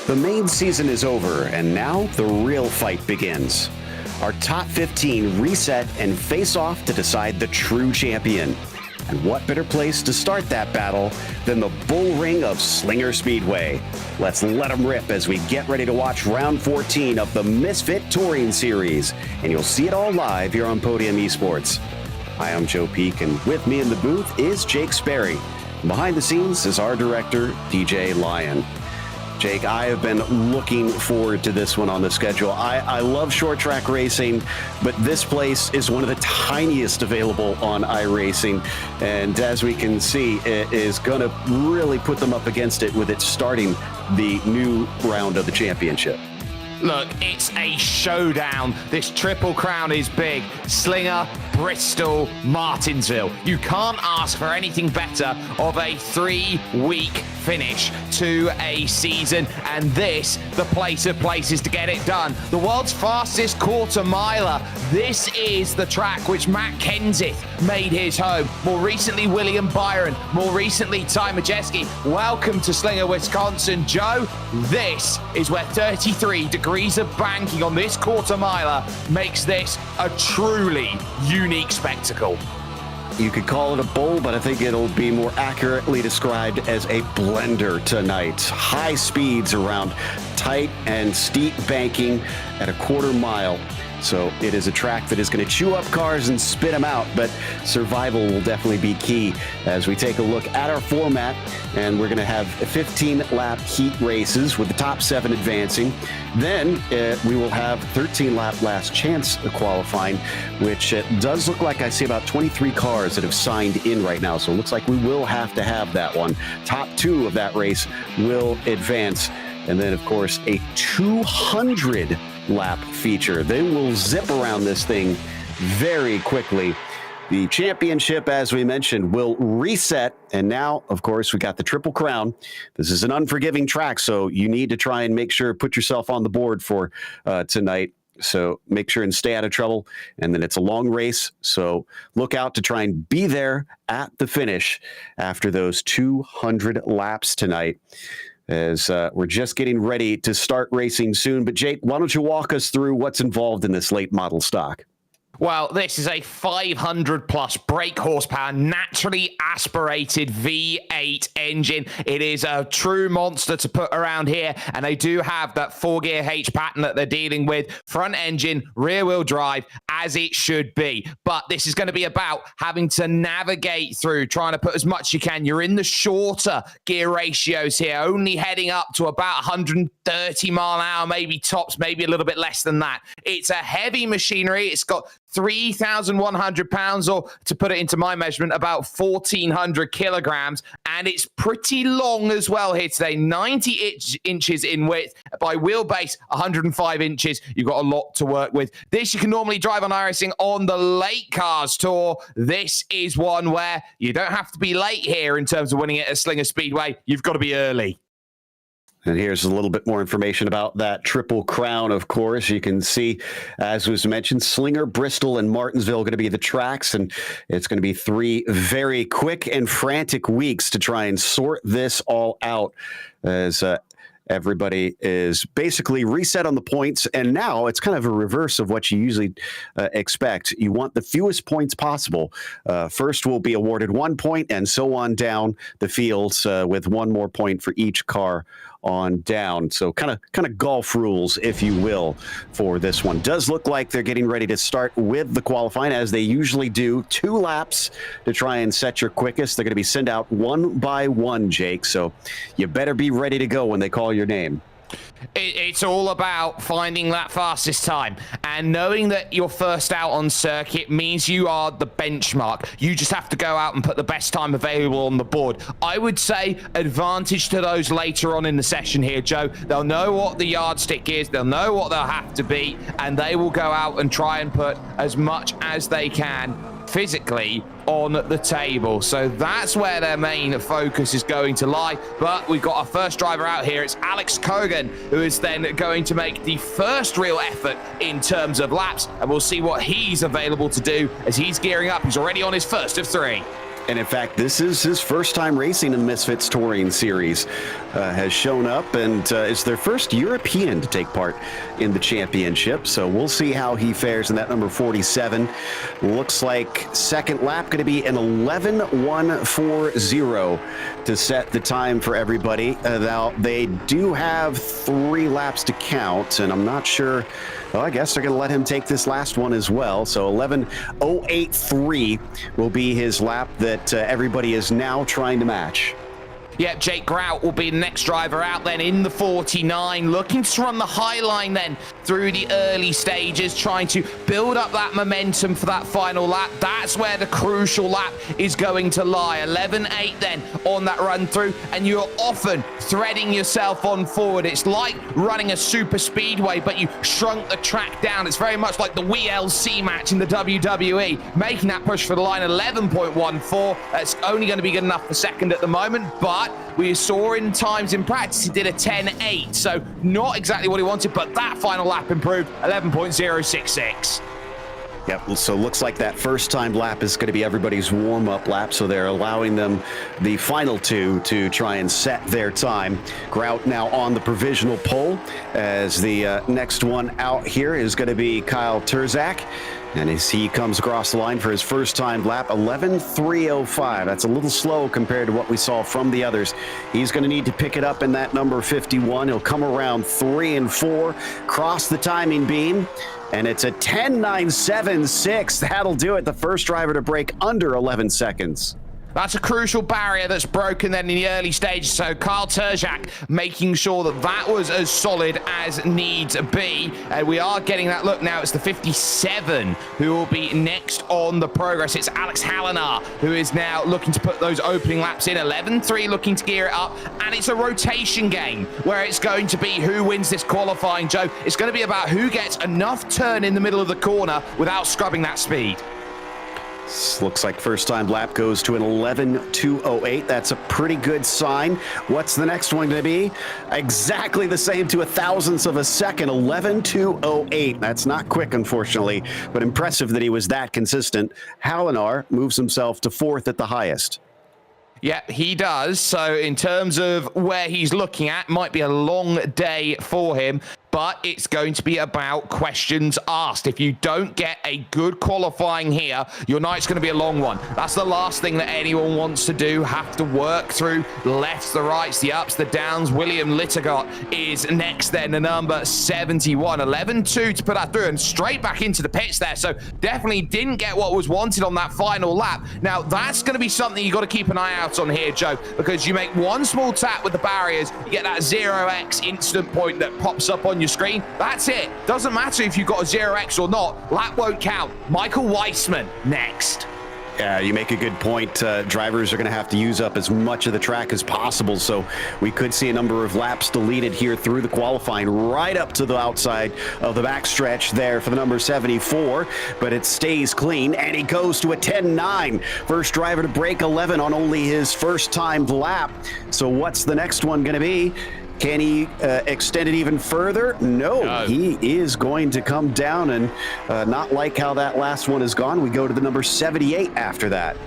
The main season is over, and now the real fight begins. Our top 15 reset and face off to decide the true champion. And what better place to start that battle than the bull ring of Slinger Speedway? Let's let them rip as we get ready to watch round 14 of the Misfit Touring Series. And you'll see it all live here on Podium Esports. Hi, I'm Joe Peak, and with me in the booth is Jake Sperry. Behind the scenes is our director, DJ Lyon. Jake, I have been looking forward to this one on the schedule. I love short track racing, but this place is one of the tiniest available on iRacing. And as we can see, it is going to really put them up against it with it starting the new round of the championship. Look, it's a showdown. This Triple Crown is big. Slinger, Bristol, Martinsville. You can't ask for anything better of a 3-week finish to a season, and this, the place of places to get it done. The world's fastest quarter miler. This is the track which Matt Kenseth made his home. More recently, William Byron. More recently, Ty Majeski. Welcome to Slinger, Wisconsin. Joe, this is where 33 degrees of banking on this quarter miler makes this a truly unique spectacle. You could call it a bowl, but I think it'll be more accurately described as a blender tonight. High speeds around tight and steep banking at a quarter mile. So it is a track that is going to chew up cars and spit them out, but survival will definitely be key as we take a look at our format. And we're going to have 15-lap heat races with the top 7 advancing. Then we will have 13-lap last chance qualifying, which does look like I see about 23 cars that have signed in right now. So it looks like we will have to have that one. Top 2 of that race will advance. And then, of course, a 200-lap feature. Then we'll zip around this thing very quickly. The championship, as we mentioned, will reset. And now, of course, we got the Triple Crown. This is an unforgiving track, so you need to try and make sure, put yourself on the board for tonight. So make sure and stay out of trouble. And then it's a long race, so look out to try and be there at the finish after those 200 laps tonight, as we're just getting ready to start racing soon. But Jake, why don't you walk us through what's involved in this late model stock? Well, this is a 500 plus brake horsepower, naturally aspirated V8 engine. It is a true monster to put around here, and they do have that 4-gear H pattern that they're dealing with. Front engine, rear wheel drive, as it should be. But this is going to be about having to navigate through, trying to put as much you can. You're in the shorter gear ratios here, only heading up to about 130 mile an hour, maybe tops, maybe a little bit less than that. It's a heavy machinery. It's got 3,100 pounds, or to put it into my measurement, about 1,400 kilograms. And it's pretty long as well here today, 90 inches in width by wheelbase, 105 inches. You've got a lot to work with. This you can normally drive on iRacing on the late cars tour. This is one where you don't have to be late here in terms of winning it at Slinger Speedway. You've got to be early. And here's a little bit more information about that Triple Crown, of course. You can see, as was mentioned, Slinger, Bristol, and Martinsville are going to be the tracks, and it's going to be 3 very quick and frantic weeks to try and sort this all out as everybody is basically reset on the points, and now it's kind of a reverse of what you usually expect. You want the fewest points possible. First will be awarded 1 point, and so on down the fields with 1 more point for each car on down. So kind of golf rules, if you will, for this one. Does look like they're getting ready to start with the qualifying, as they usually do. 2 laps to try and set your quickest. They're going to be sent out one by one, Jake. So you better be ready to go when they call your name. It's all about finding that fastest time, and knowing that you're first out on circuit means you are the benchmark. You just have to go out and put the best time available on the board. I would say advantage to those later on in the session here, Joe. They'll know what the yardstick is, they'll know what they'll have to beat, and they will go out and try and put as much as they can physically on the table. So that's where their main focus is going to lie. But we've got our first driver out here. It's Alex Kogan, who is then going to make the first real effort in terms of laps, and we'll see what he's available to do as he's gearing up. He's already on his first of 3. And in fact, this is his first time racing in the Misfits Touring Series. Has shown up, and is their first European to take part in the championship. So we'll see how he fares in that number 47. Looks like second lap going to be an 11.140 to set the time for everybody. Now, they do have 3 laps to count, and I'm not sure. Well, I guess they're going to let him take this last one as well. So 11.083 will be his lap that everybody is now trying to match. Yeah, Jake Grout will be the next driver out then in the 49, looking to run the high line then through the early stages, trying to build up that momentum for that final lap. That's where the crucial lap is going to lie. 11.8 then on that run through, and you're often threading yourself on forward. It's like running a super speedway, but you shrunk the track down. It's very much like the WLC match in the WWE, making that push for the line. 11.14. That's only going to be good enough for second at the moment, but we saw in times in practice he did a 10.8, so not exactly what he wanted, but that final lap improved. 11.066. Yep, so looks like that first time lap is going to be everybody's warm-up lap, so they're allowing them the final 2 to try and set their time. Grout now on the provisional pole, as the next one out here is going to be Kyle Terzak. And as he comes across the line for his first time lap, 11.305. That's a little slow compared to what we saw from the others. He's going to need to pick it up in that number 51. He'll come around 3 and 4, cross the timing beam, and it's a 10.976. That'll do it. The first driver to break under 11 seconds. That's a crucial barrier that's broken then in the early stages. So Kyle Terzak making sure that that was as solid as needs be. We are getting that look now. It's the 57 who will be next on the progress. It's Alex Hallinar who is now looking to put those opening laps in. 11.3 looking to gear it up. And it's a rotation game where it's going to be who wins this qualifying, Joe. It's going to be about who gets enough turn in the middle of the corner without scrubbing that speed. Looks like first time lap goes to an 11.208. That's a pretty good sign. What's the next one going to be? Exactly the same to a thousandth of a second, 11.208. That's not quick, unfortunately, but impressive that he was that consistent. Hallinar moves himself to 4th at the highest. Yeah, he does. So in terms of where he's looking at, might be a long day for him. but it's going to be about questions asked. If you don't get a good qualifying here, your night's going to be a long one. That's the last thing that anyone wants to do, have to work through the lefts, the rights, the ups, the downs. William Littergott is next then, the number 71. 11-2 to put that through and straight back into the pits there. So definitely didn't get what was wanted on that final lap. Now, that's going to be something you got to keep an eye out on here, Joe, because you make one small tap with the barriers, you get that 0x instant point that pops up on your screen. That's it. Doesn't matter if you've got a 0x or not. Lap won't count. Michael Weissman next. Yeah, you make a good point. Drivers are going to have to use up as much of the track as possible, so we could see a number of laps deleted here through the qualifying, right up to the outside of the backstretch there for the number 74, but it stays clean, and he goes to a 10-9. First driver to break 11 on only his first time lap. So what's the next one going to be? Can he extend it even further? No, he is going to come down, and not like how that last one has gone. We go to the number 78 after that.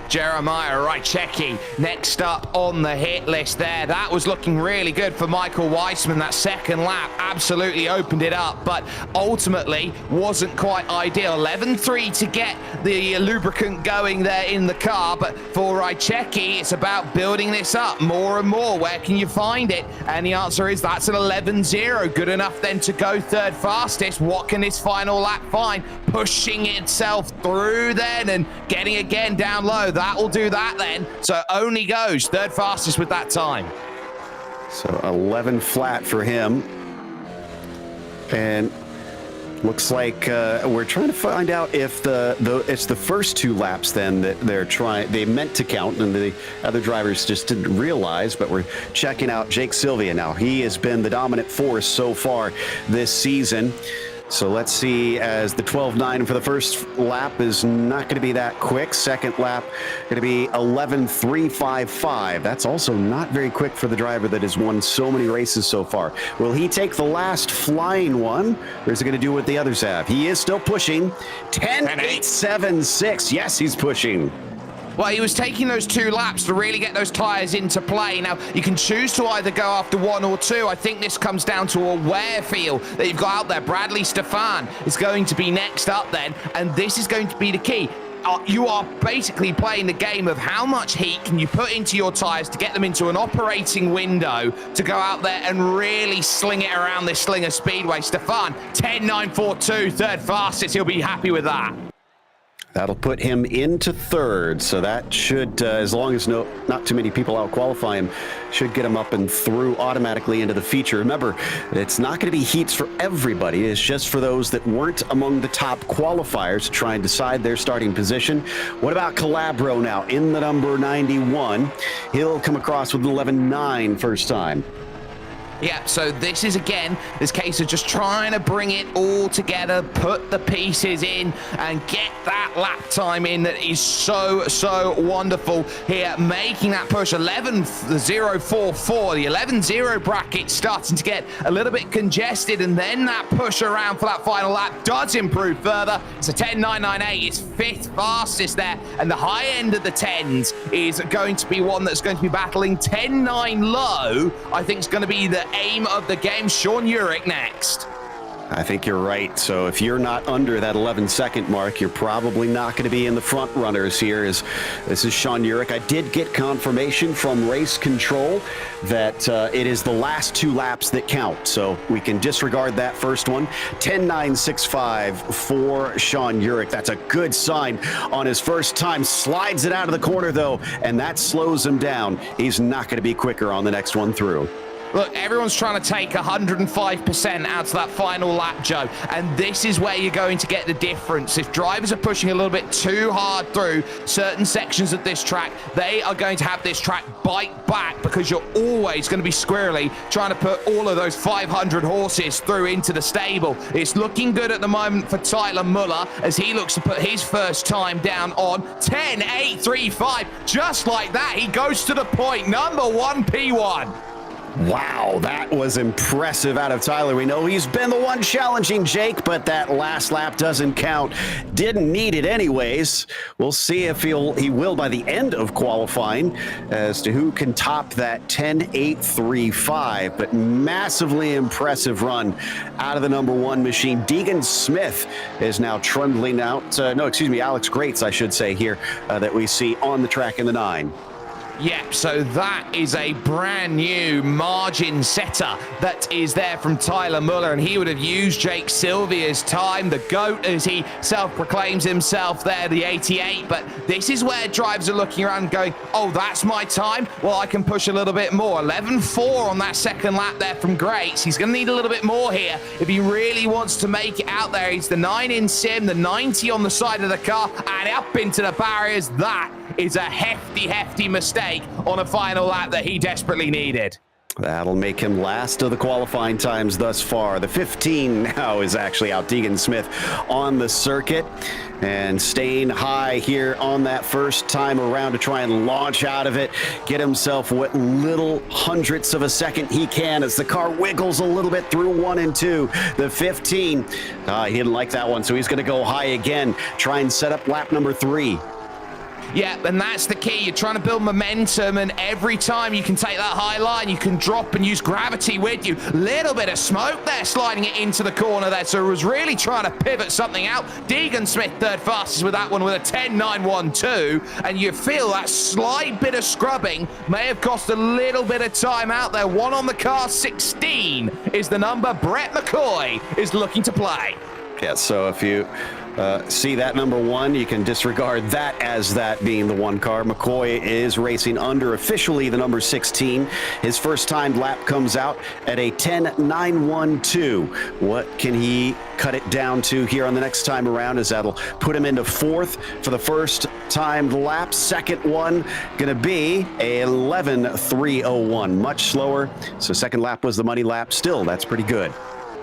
Jeremiah Rychecki next up on the hit list there. That was looking really good for Michael Weissman. That second lap absolutely opened it up, but ultimately wasn't quite ideal. 11-3 to get the lubricant going there in the car, but for Rychecki, it's about building this up more and more. Where can you find it? And the answer is that's an 11-0. Good enough then to go third fastest. What can this final lap find? Pushing itself through then and getting again down low. That will do that then. So only goes third fastest with that time. So 11 flat for him. And looks like we're trying to find out if it's the first two laps then that they meant to count and the other drivers just didn't realize, but we're checking out Jake Sylvia now. He has been the dominant force so far this season. So let's see, as the 12-9 for the first lap is not going to be that quick. Second lap going to be 11-3-5-5. That's also not very quick for the driver that has won so many races so far. Will he take the last flying one, or is it going to do what the others have? He is still pushing. 10-8-7-6. Yes, he's pushing. Well, he was taking those two laps to really get those tyres into play. Now, you can choose to either go after one or two. I think this comes down to a wear feel that you've got out there. Bradley Stefan is going to be next up then, and this is going to be the key. You are basically playing the game of how much heat can you put into your tyres to get them into an operating window to go out there and really sling it around this Slinger Speedway. Stefan, 10-9-4-2, third fastest. He'll be happy with that. That'll put him into third, so that should, as long as not too many people out-qualify him, should get him up and through automatically into the feature. Remember, it's not going to be heats for everybody. It's just for those that weren't among the top qualifiers to try and decide their starting position. What about Calabro now in the number 91? He'll come across with an 11-9 first time. Yeah, so this is, again, this case of just trying to bring it all together, put the pieces in, and get that lap time in that is so, so wonderful here, making that push. 11-0-4-4, the 11-0 bracket starting to get a little bit congested, and then that push around for that final lap does improve further. It's a 10-9-9-8, it's fifth fastest there, and the high end of the 10s is going to be one that's going to be battling 10-9 low. I think it's going to be the aim of the game. Sean Urich next. I think you're right. So if you're not under that 11-second mark, you're probably not going to be in the front runners here. This is Sean Urich. I did get confirmation from Race Control that it is the last two laps that count. So we can disregard that first one. 10-9-6-5 for Sean Urich. That's a good sign on his first time. Slides it out of the corner, though, and that slows him down. He's not going to be quicker on the next one through. Look, everyone's trying to take 105% out to that final lap, Joe, and this is where you're going to get the difference. If drivers are pushing a little bit too hard through certain sections of this track, they are going to have this track bite back because you're always going to be squirrely trying to put all of those 500 horses through into the stable. It's looking good at the moment for Tyler Muller as he looks to put his first time down on 10-8-3-5. Just like that, he goes to the point. Number one P1. Wow, that was impressive out of Tyler. We know he's been the one challenging Jake, but that last lap doesn't count. Didn't need it anyways. We'll see if he will by the end of qualifying as to who can top that 10.835, but massively impressive run out of the number one machine. Deegan Smith is now trundling out. Alex Grates, I should say here, that we see on the track in the 9. Yep, so that is a brand new margin setter that is there from Tyler Muller, and he would have used Jake Sylvia's time, the GOAT as he self-proclaims himself there, the 88, but this is where drivers are looking around going, oh, that's my time? Well, I can push a little bit more. 11.4 on that second lap there from Grates. He's going to need a little bit more here if he really wants to make it out there. He's the 9 in sim, the 90 on the side of the car, and up into the barriers. That is a hefty mistake on a final lap that he desperately needed. That'll make him last of the qualifying times thus far. The 15 now is actually out Deegan Smith on the circuit and staying high here on that first time around to try and launch out of it, get himself what little hundredths of a second he can as the car wiggles a little bit through 1 and 2. The 15, he didn't like that one, so he's going to go high again, try and set up lap number 3. Yeah, and that's the key. You're trying to build momentum, and every time you can take that high line, you can drop and use gravity with you. Little bit of smoke there, sliding it into the corner there, so it was really trying to pivot something out. Deegan Smith third fastest with that one with a 10.912, and you feel that slight bit of scrubbing may have cost a little bit of time out there. 1 on the car, 16 is the number Brett McCoy is looking to play. Yeah, so if you see that number 1, you can disregard that as that being the 1 car. McCoy is racing under officially the number 16. His first time lap comes out at a 10.912. What can he cut it down to here on the next time around, as that'll put him into 4th for the first time lap. Second one gonna be a 11.301, much slower. So second lap was the money lap. Still, that's pretty good.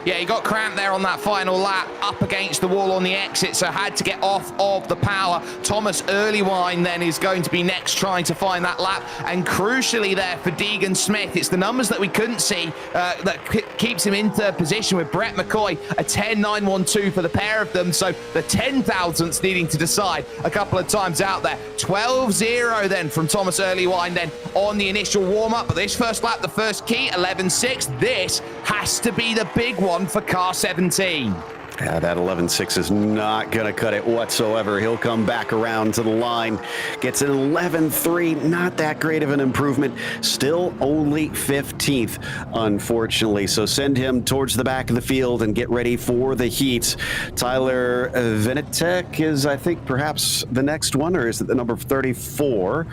Yeah, he got cramped there on that final lap, up against the wall on the exit, so had to get off of the power. Thomas Earlywine then is going to be next, trying to find that lap. And crucially there for Deegan Smith, it's the numbers that we couldn't see that keeps him in third position with Brett McCoy, a 10.912 for the pair of them. So the 10,000ths needing to decide a couple of times out there. 12.0 then from Thomas Earlywine then on the initial warm-up. But this first lap, the first key, 11.6. This has to be the big one for car 17. Yeah, that 11.6 is not going to cut it whatsoever. He'll come back around to the line, gets an 11.3, not that great of an improvement. Still only 15th, unfortunately. So send him towards the back of the field and get ready for the heats. Tyler Vinitek is, I think, perhaps the next one, or is it the number 34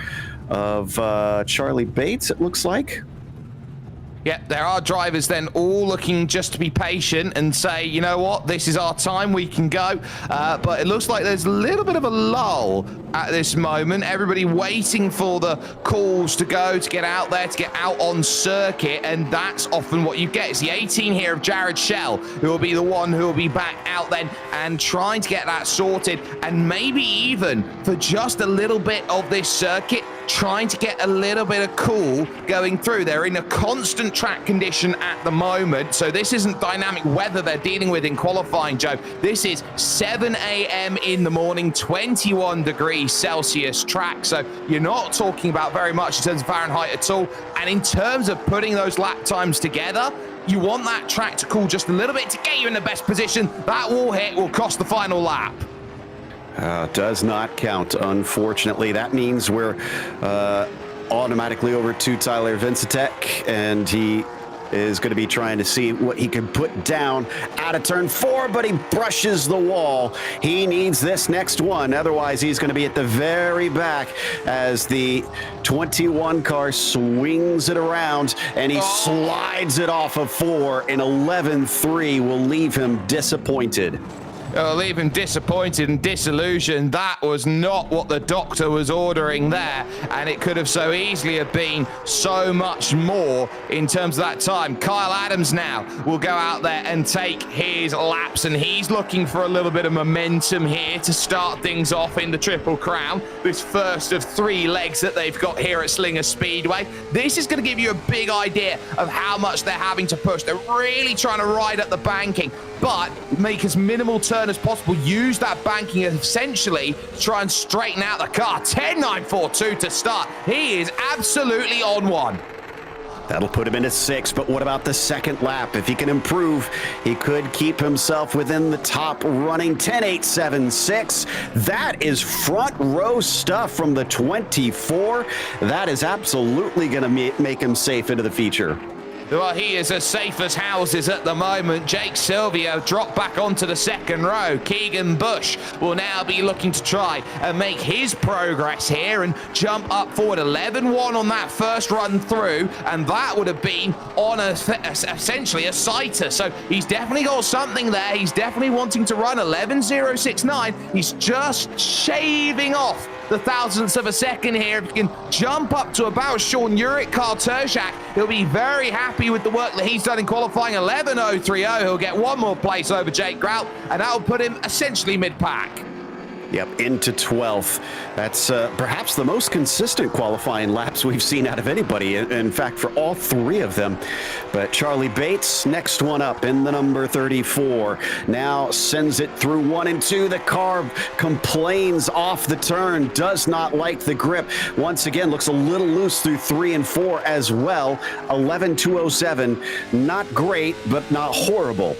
of Charlie Bates, it looks like? Yeah, there are drivers then all looking just to be patient and say, you know what, this is our time, we can go. But it looks like there's a little bit of a lull at this moment. Everybody waiting for the calls to go, to get out there, to get out on circuit, and that's often what you get. It's the 18 here of Jared Shell who will be the one who will be back out then and trying to get that sorted, and maybe even for just a little bit of this circuit, trying to get a little bit of cool going through. They're in a constant track condition at the moment, so this isn't dynamic weather they're dealing with in qualifying, Joe. This is 7 a.m. in the morning, 21 degrees Celsius track, so you're not talking about very much in terms of Fahrenheit at all. And in terms of putting those lap times together, you want that track to cool just a little bit to get you in the best position. That wall hit will cost the final lap. Does not count, unfortunately. That means we're automatically over to Tyler Vincetek, and he is going to be trying to see what he can put down out of turn 4, but he brushes the wall. He needs this next one, otherwise he's going to be at the very back as the 21 car swings it around, and he slides it off of 4, and 11.3 will leave him disappointed. It'll leave him disappointed and disillusioned. That was not what the doctor was ordering there, and it could have so easily have been so much more in terms of that time. Kyle Adams now will go out there and take his laps, and he's looking for a little bit of momentum here to start things off in the Triple Crown, this first of 3 legs that they've got here at Slinger Speedway. This is going to give you a big idea of how much they're having to push. They're really trying to ride up the banking, but make as minimal turn as possible. Use that banking essentially to try and straighten out the car. 10.942 to start. He is absolutely on one. That'll put him into 6, but what about the second lap? If he can improve, he could keep himself within the top running. 10.876. That is front row stuff from the 24. That is absolutely going to make him safe into the feature. Well, he is as safe as houses at the moment. Jake Silvio dropped back onto the second row. Keegan Bush will now be looking to try and make his progress here and jump up forward. 11.1 on that first run through, and that would have been on essentially a sighter. So he's definitely got something there. He's definitely wanting to run 11.069. He's just shaving off the thousandths of a second here. If he can jump up to about Sean Urich, Carl Tershak, he'll be very happy with the work that he's done in qualifying. 11.030. He'll get one more place over Jake Grout, and that'll put him essentially mid-pack. Yep, into 12th. That's perhaps the most consistent qualifying laps we've seen out of anybody. In fact, for all 3 of them. But Charlie Bates, next one up in the number 34. Now sends it through 1 and 2. The car complains off the turn, does not like the grip. Once again, looks a little loose through 3 and 4 as well. 11.207. Not great, but not horrible.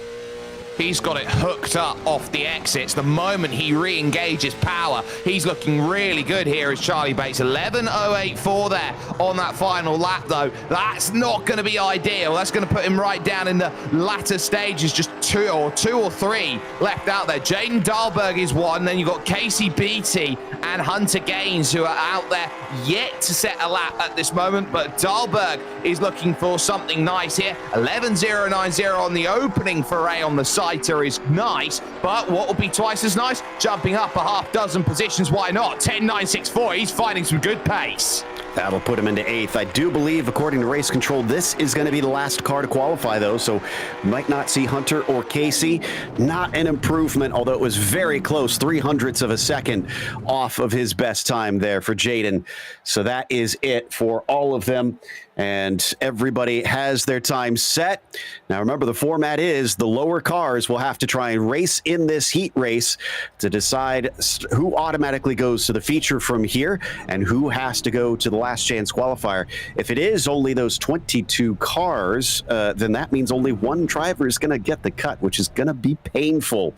He's got it hooked up off the exits. The moment he re-engages power, he's looking really good here as Charlie Bates. 11.084 there on that final lap, though. That's not going to be ideal. That's going to put him right down in the latter stages. Just two or three left out there. Jaden Dahlberg is one. Then you've got Casey Beattie and Hunter Gaines, who are out there yet to set a lap at this moment. But Dahlberg is looking for something nice here. 11.090 on the opening foray on the side. Is nice, but what will be twice as nice? Jumping up a half dozen positions, why not? 10.964, he's finding some good pace. That'll put him into 8th. I do believe, according to Race Control, this is going to be the last car to qualify, though, so might not see Hunter or Casey. Not an improvement, although it was very close, 0.03 of a second off of his best time there for Jaden. So that is it for all of them, and everybody has their time set. Now, remember, the format is the lower cars will have to try and race in this heat race to decide who automatically goes to the feature from here and who has to go to the last chance qualifier. If it is only those 22 cars, then that means only one driver is going to get the cut, which is going to be painful.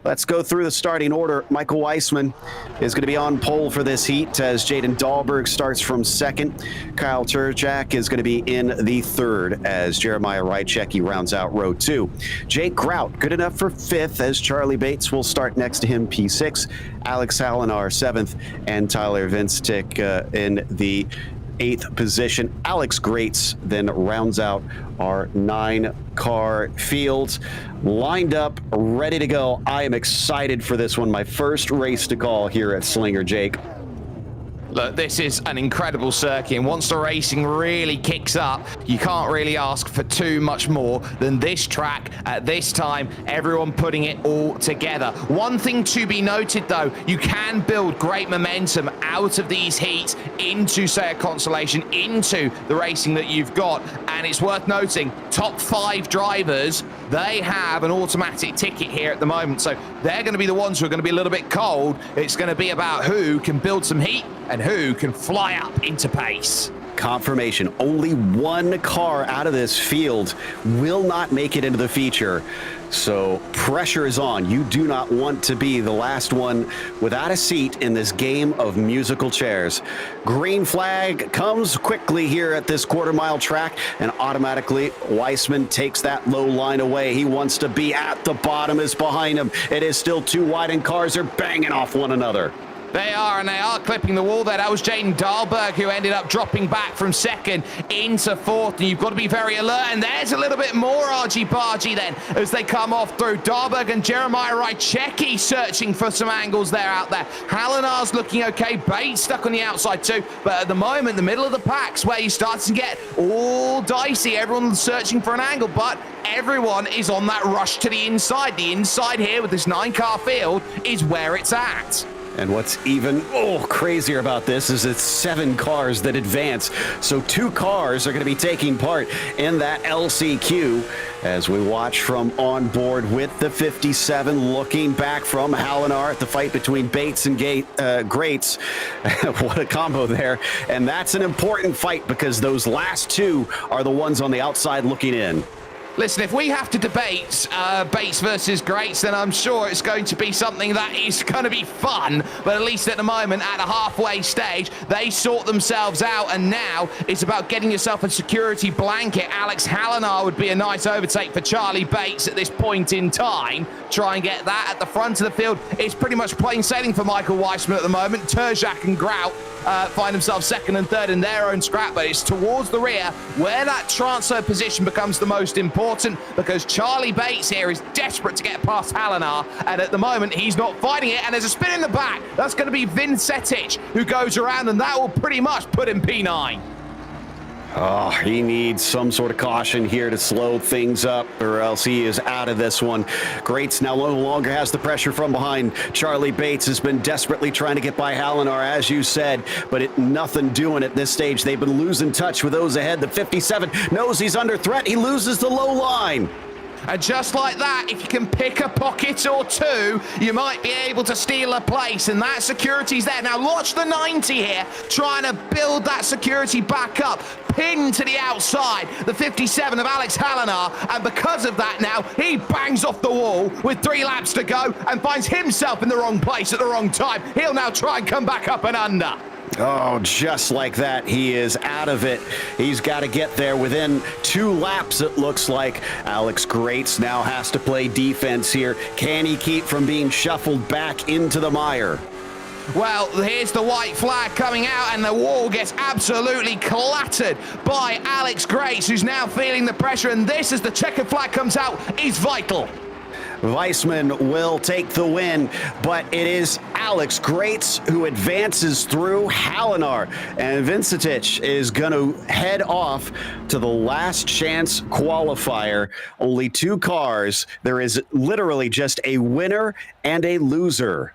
Let's go through the starting order. Michael Weissman is going to be on pole for this heat as Jaden Dahlberg starts from 2nd. Kyle Terjak is going to be in the 3rd as Jeremiah Rychecki rounds out row 2. Jake Grout, good enough for 5th as Charlie Bates will start next to him, P6. Alex Hallinar 7th, and Tyler Vinstic in the 8th position. Alex Grates then rounds out our 9-car field. Lined up, ready to go. I am excited for this one. My first race to call here at Slinger, Jake. Look, this is an incredible circuit, and once the racing really kicks up, you can't really ask for too much more than this track at this time, everyone putting it all together. One thing to be noted, though, you can build great momentum out of these heats into, say, a Consolation, into the racing that you've got, and it's worth noting, top 5 drivers, they have an automatic ticket here at the moment, so they're going to be the ones who are going to be a little bit cold. It's going to be about who can build some heat and who can fly up into pace. Confirmation, only one car out of this field will not make it into the feature. So pressure is on. You do not want to be the last one without a seat in this game of musical chairs. Green flag comes quickly here at this quarter-mile track, and automatically Weissman takes that low line away. He wants to be at the bottom, is behind him. It is still too wide, and cars are banging off one another. They are, and they are clipping the wall there. That was Jaden Dahlberg who ended up dropping back from second into fourth. And you've got to be very alert. And there's a little bit more argy-bargy then as they come off through. Dahlberg and Jeremiah Rychecki searching for some angles there out there. Halinar's looking okay. Bates stuck on the outside too. But at the moment, the middle of the pack's where you start to get all dicey. Everyone's searching for an angle, but everyone is on that rush to the inside. The inside here with this 9-car field is where it's at. And what's even crazier about this is it's 7 cars that advance. So 2 cars are going to be taking part in that LCQ as we watch from on board with the 57, looking back from Halinar at the fight between Bates and Greats. What a combo there. And that's an important fight because those last 2 are the ones on the outside looking in. Listen, if we have to debate Bates versus Greats, then I'm sure it's going to be something that is going to be fun. But at least at the moment, at a halfway stage, they sort themselves out. And now it's about getting yourself a security blanket. Alex Halinar would be a nice overtake for Charlie Bates at this point in time. Try and get that at the front of the field. It's pretty much plain sailing for Michael Weissman at the moment. Terjak and Grout find themselves second and third in their own scrap, but it's towards the rear where that transfer position becomes the most important, because Charlie Bates here is desperate to get past Halinar, and at the moment he's not fighting it, and there's a spin in the back. That's going to be Vincetic who goes around, and that will pretty much put him P9. Oh, he needs some sort of caution here to slow things up, or else he is out of this one. Greats now no longer has the pressure from behind. Charlie Bates has been desperately trying to get by Halinar, as you said, but nothing doing at this stage. They've been losing touch with those ahead. The 57 knows he's under threat. He loses the low line. And just like that, if you can pick a pocket or 2, you might be able to steal a place, and that security's there. Now watch the 90 here, trying to build that security back up. Pinned to the outside, the 57 of Alex Halinar, and because of that now, he bangs off the wall with 3 laps to go and finds himself in the wrong place at the wrong time. He'll now try and come back up and under. Oh, just like that, he is out of it. He's got to get there within 2 laps, it looks like. Alex Greats now has to play defense here. Can he keep from being shuffled back into the mire? Well, here's the white flag coming out, and the wall gets absolutely clattered by Alex Greats, who's now feeling the pressure, and this, as the checkered flag comes out, is vital. Weissman will take the win, but it is Alex Greats who advances through Halinar, and Vincetic is going to head off to the last chance qualifier. Only 2 cars. There is literally just a winner and a loser.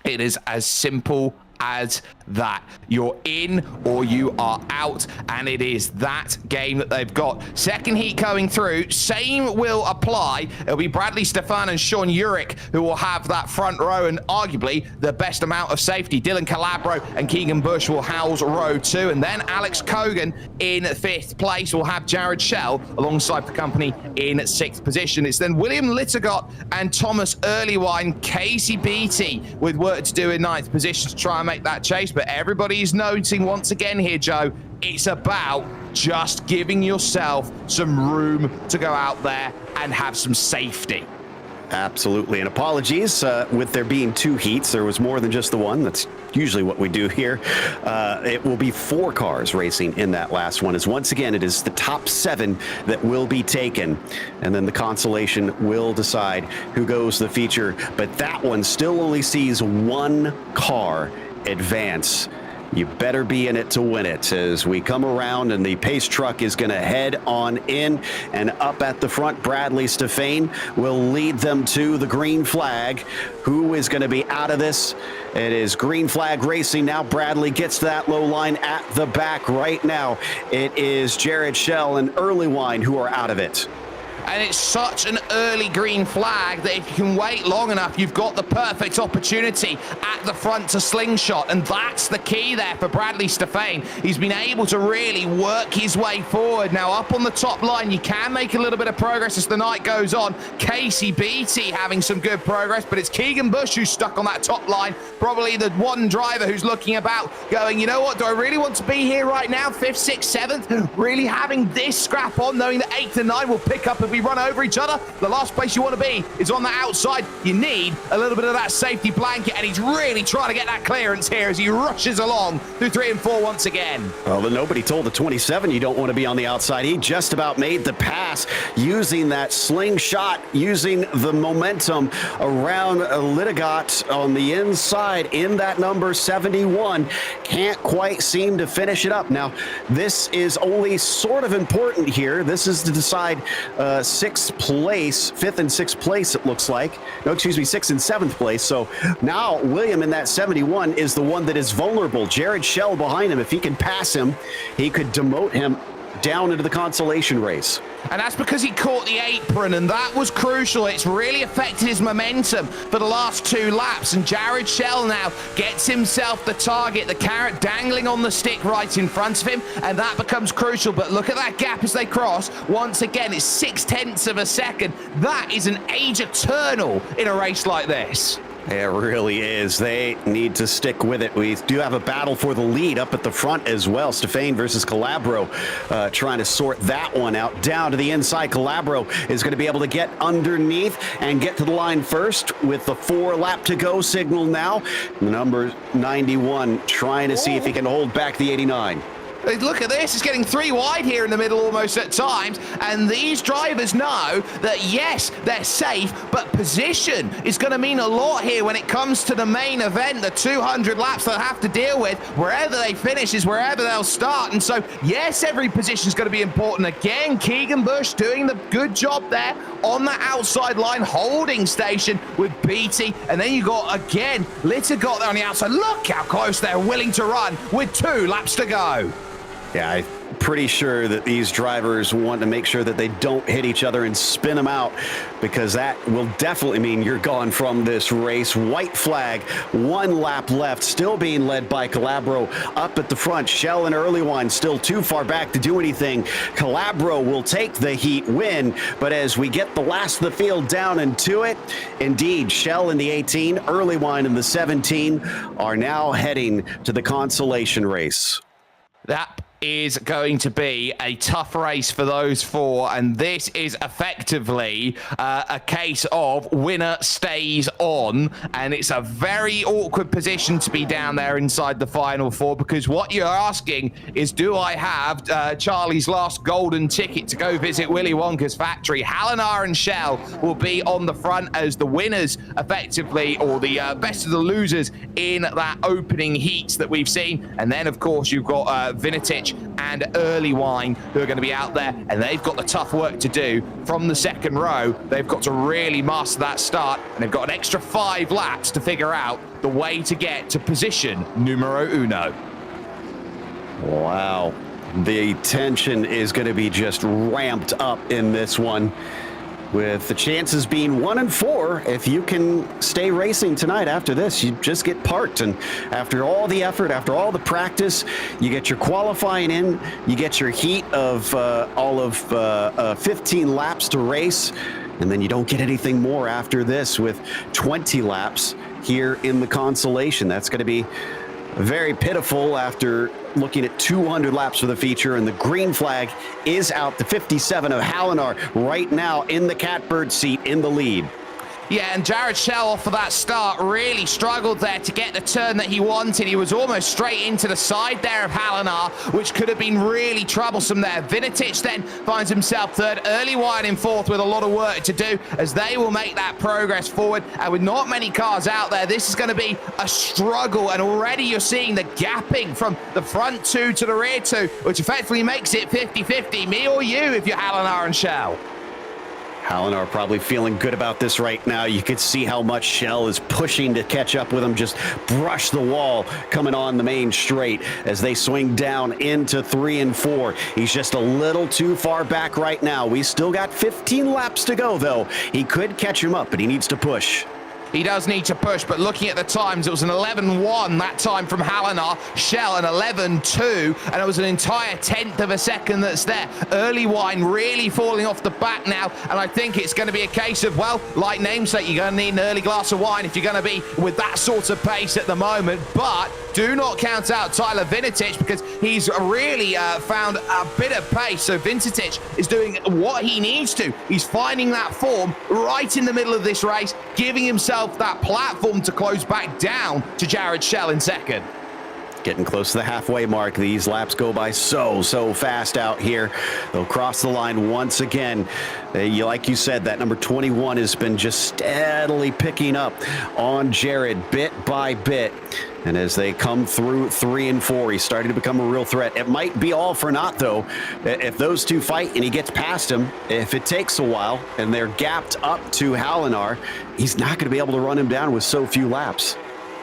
It is as simple as that. You're in or you are out, and it is that game that they've got. Second heat going through, same will apply. It'll be Bradley Stefan and Sean Urich who will have that front row and arguably the best amount of safety. Dylan Calabro and Keegan Bush will house row 2, and then Alex Cogan in 5th place will have Jared Schell alongside the company in 6th position. It's then William Littergott and Thomas Earlywine, Casey Beattie with work to do in 9th position to try and make that chase. But everybody's noting once again here, Joe, it's about just giving yourself some room to go out there and have some safety. Absolutely, and apologies with there being 2 heats. There was more than just the one. That's usually what we do here. It will be 4 cars racing in that last one, as once again it is the top 7 that will be taken, and then the Consolation will decide who goes the feature. But that one still only sees 1 car advance. You better be in it to win it, as we come around and the pace truck is going to head on in, and up at the front, Bradley Stefan will lead them to the green flag. Who is going to be out of this? It is green flag racing now. Bradley gets to that low line at the back right now. It is Jared Schell and Earlywine who are out of it. And it's such an early green flag that if you can wait long enough, you've got the perfect opportunity at the front to slingshot. And that's the key there for Bradley Stefan. He's been able to really work his way forward. Now up on the top line, you can make a little bit of progress as the night goes on. Casey Beattie having some good progress, but it's Keegan Bush who's stuck on that top line. Probably the one driver who's looking about going, you know what, do I really want to be here right now? 5th, 6th, 7th? Really having this scrap on, knowing that 8th and 9 will pick up if we we run over each other. The last place you want to be is on the outside. You need a little bit of that safety blanket, and he's really trying to get that clearance here as he rushes along through 3 and 4 once again. Well, then nobody told the 27 you don't want to be on the outside. He just about made the pass using that slingshot, using the momentum around Lidegaard on the inside in that number 71. Can't quite seem to finish it up. Now, this is only sort of important here. This is to decide 6th place, 5th and 6th place, it looks like. No, excuse me, 6th and 7th place. So now William in that 71 is the one that is vulnerable. Jared Schell behind him. If he can pass him, he could demote him down into the consolation race. And that's because he caught the apron, and that was crucial. It's really affected his momentum for the last 2 laps, and Jared Schell now gets himself the target, the carrot dangling on the stick right in front of him, and that becomes crucial. But look at that gap as they cross. Once again, it's 0.6 of a second. That is an age eternal in a race like this. It really is. They need to stick with it. We do have a battle for the lead up at the front as well. Stefan versus Calabro trying to sort that one out. Down to the inside, Calabro is going to be able to get underneath and get to the line first with the 4 lap to go signal now. Number 91 trying to see if he can hold back the 89. Look at this, it's getting 3 wide here in the middle almost at times, and these drivers know that yes, they're safe, but position is going to mean a lot here when it comes to the main event, the 200 laps they'll have to deal with. Wherever they finish is wherever they'll start, and so yes, every position is going to be important. Again, Keegan Bush doing the good job there on the outside line, holding station with Beatty, and then you got, again, Litter got there on the outside. Look how close they're willing to run with 2 laps to go. Yeah, I'm pretty sure that these drivers want to make sure that they don't hit each other and spin them out, because that will definitely mean you're gone from this race. White flag, 1 lap left, still being led by Calabro up at the front. Schell and Earlywine still too far back to do anything. Calabro will take the heat win, but as we get the last of the field down into it, indeed, Schell in the 18, Earlywine in the 17 are now heading to the consolation race. That is going to be a tough race for those 4, and this is effectively a case of winner stays on, and it's a very awkward position to be down there inside the final 4, because what you're asking is, do I have Charlie's last golden ticket to go visit Willy Wonka's factory? Halinar and Schell will be on the front as the winners effectively, or the best of the losers in that opening heats that we've seen. And then of course you've got Vinitich and Earlywine who are going to be out there, and they've got the tough work to do from the second row. They've got to really master that start, and they've got an extra 5 laps to figure out the way to get to position numero uno. Wow. The tension is going to be just ramped up in this one, with the chances being 1 and 4. If you can stay racing tonight after this, you just get parked. And after all the effort, after all the practice, you get your qualifying in, you get your heat of all of 15 laps to race, and then you don't get anything more after this with 20 laps here in the consolation. That's going to be very pitiful after looking at 200 laps for the feature, and the green flag is out. The 57 of Halinar right now in the catbird seat in the lead. Yeah, and Jared Schell off for that start really struggled there to get the turn that he wanted. He was almost straight into the side there of Halinar, which could have been really troublesome there. Vinitich then finds himself third, Earlywine in fourth with a lot of work to do as they will make that progress forward. And with not many cars out there, this is going to be a struggle. And already you're seeing the gapping from the front 2 to the rear 2, which effectively makes it 50-50, me or you if you're Halinar and Schell. Halinar probably feeling good about this right now. You could see how much Schell is pushing to catch up with him, just brush the wall coming on the main straight as they swing down into 3 and 4. He's just a little too far back right now. We still got 15 laps to go, though. He could catch him up, but he needs to push. He does need to push, but looking at the times, it was an 11.1 that time from Halinar, Schell an 11.2, and it was an entire 1/10 of a second that's there. Earlywine really falling off the back now, and I think it's going to be a case of, well, like namesake, you're going to need an early glass of wine if you're going to be with that sort of pace at the moment, but do not count out Tyler Vinicic because he's really found a bit of pace. So Vinicic is doing what he needs to. He's finding that form right in the middle of this race, giving himself that platform to close back down to Jared Schell in second. Getting close to the halfway mark. These laps go by so fast out here. They'll cross the line once again. Like you said, that number 21 has been just steadily picking up on Jared bit by bit. And as they come through 3 and 4, he's starting to become a real threat. It might be all for naught, though, if those two fight and he gets past him. If it takes a while and they're gapped up to Hallinar, he's not going to be able to run him down with so few laps.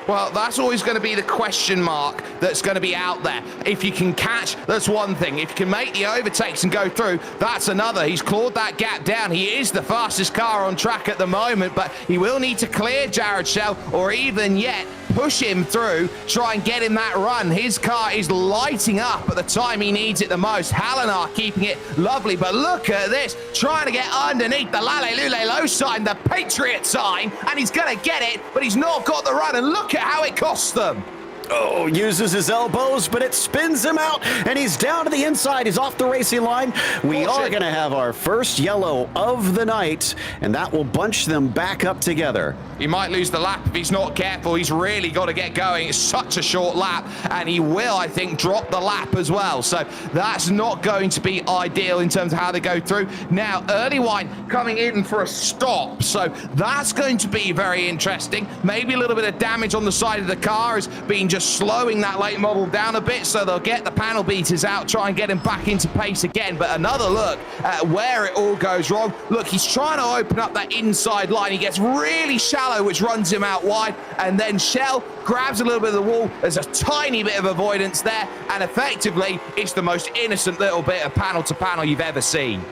Well, that's always going to be the question mark that's going to be out there. If you can catch, that's one thing. If you can make the overtakes and go through, that's another. He's clawed that gap down. He is the fastest car on track at the moment, but he will need to clear Jared Schell or even yet push him through, try and get him that run. His car is lighting up at the time he needs it the most. Hallinar keeping it lovely, but look at this, trying to get underneath the Lale Lule Low sign, the Patriot sign, and he's going to get it, but he's not got the run, and look at how it costs them. Oh, uses his elbows, but it spins him out, and he's down to the inside. He's off the racing line. We are going to have our first yellow of the night, and that will bunch them back up together. He might lose the lap if he's not careful. He's really got to get going. It's such a short lap, and he will, I think, drop the lap as well. So that's not going to be ideal in terms of how they go through. Now, Early Wine coming in for a stop, so that's going to be very interesting. Maybe a little bit of damage on the side of the car has been just slowing that late model down a bit, so they'll get the panel beaters out, try and get him back into pace again. But another look at where it all goes wrong. Look, he's trying to open up that inside line. He gets really shallow, which runs him out wide, and then Schell grabs a little bit of the wall. There's a tiny bit of avoidance there, and effectively it's the most innocent little bit of panel to panel you've ever seen.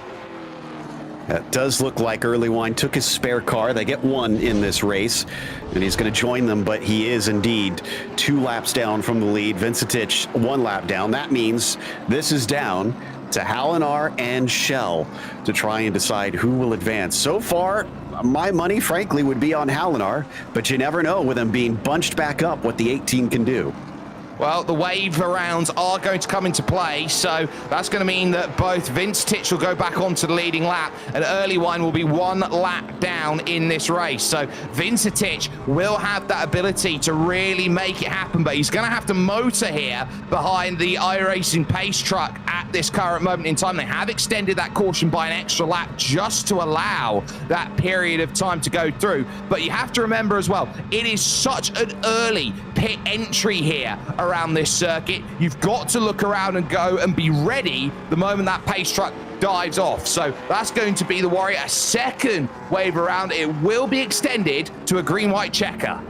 That does look like Early Wine took his spare car. They get one in this race, and he's going to join them, but he is indeed 2 laps down from the lead. Vinicic 1 lap down. That means this is down to Hallinar and Schell to try and decide who will advance. So far, my money, frankly, would be on Hallinar, but you never know with him being bunched back up what the 18 can do. Well, the wave rounds are going to come into play, so that's going to mean that both Vinicic will go back onto the leading lap, and Early Wine will be 1 lap down in this race. So Vinicic will have that ability to really make it happen, but he's going to have to motor here behind the iRacing pace truck at this current moment in time. They have extended that caution by an extra lap just to allow that period of time to go through. But you have to remember as well, it is such an early pit entry here around this circuit. You've got to look around and go and be ready the moment that pace truck dives off. So that's going to be the worry. A second wave around, it will be extended to a green-white checker.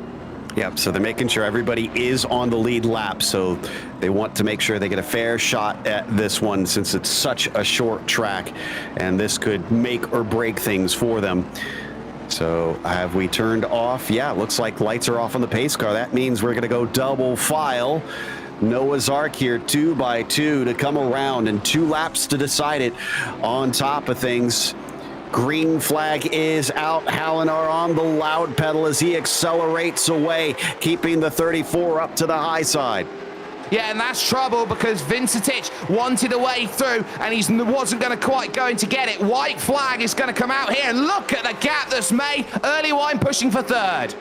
Yep, so they're making sure everybody is on the lead lap, so they want to make sure they get a fair shot at this one since it's such a short track, and this could make or break things for them. So have we turned off? Yeah, it looks like lights are off on the pace car. That means we're going to go double file. Noah's Ark here, 2 by 2 to come around, and 2 laps to decide it on top of things. Green flag is out. Hallinar on the loud pedal as he accelerates away, keeping the 34 up to the high side. Yeah, and that's trouble because Vinicic wanted a way through and he wasn't going to quite going to get it. White flag is going to come out here, and look at the gap that's made. Early Wine pushing for 3rd.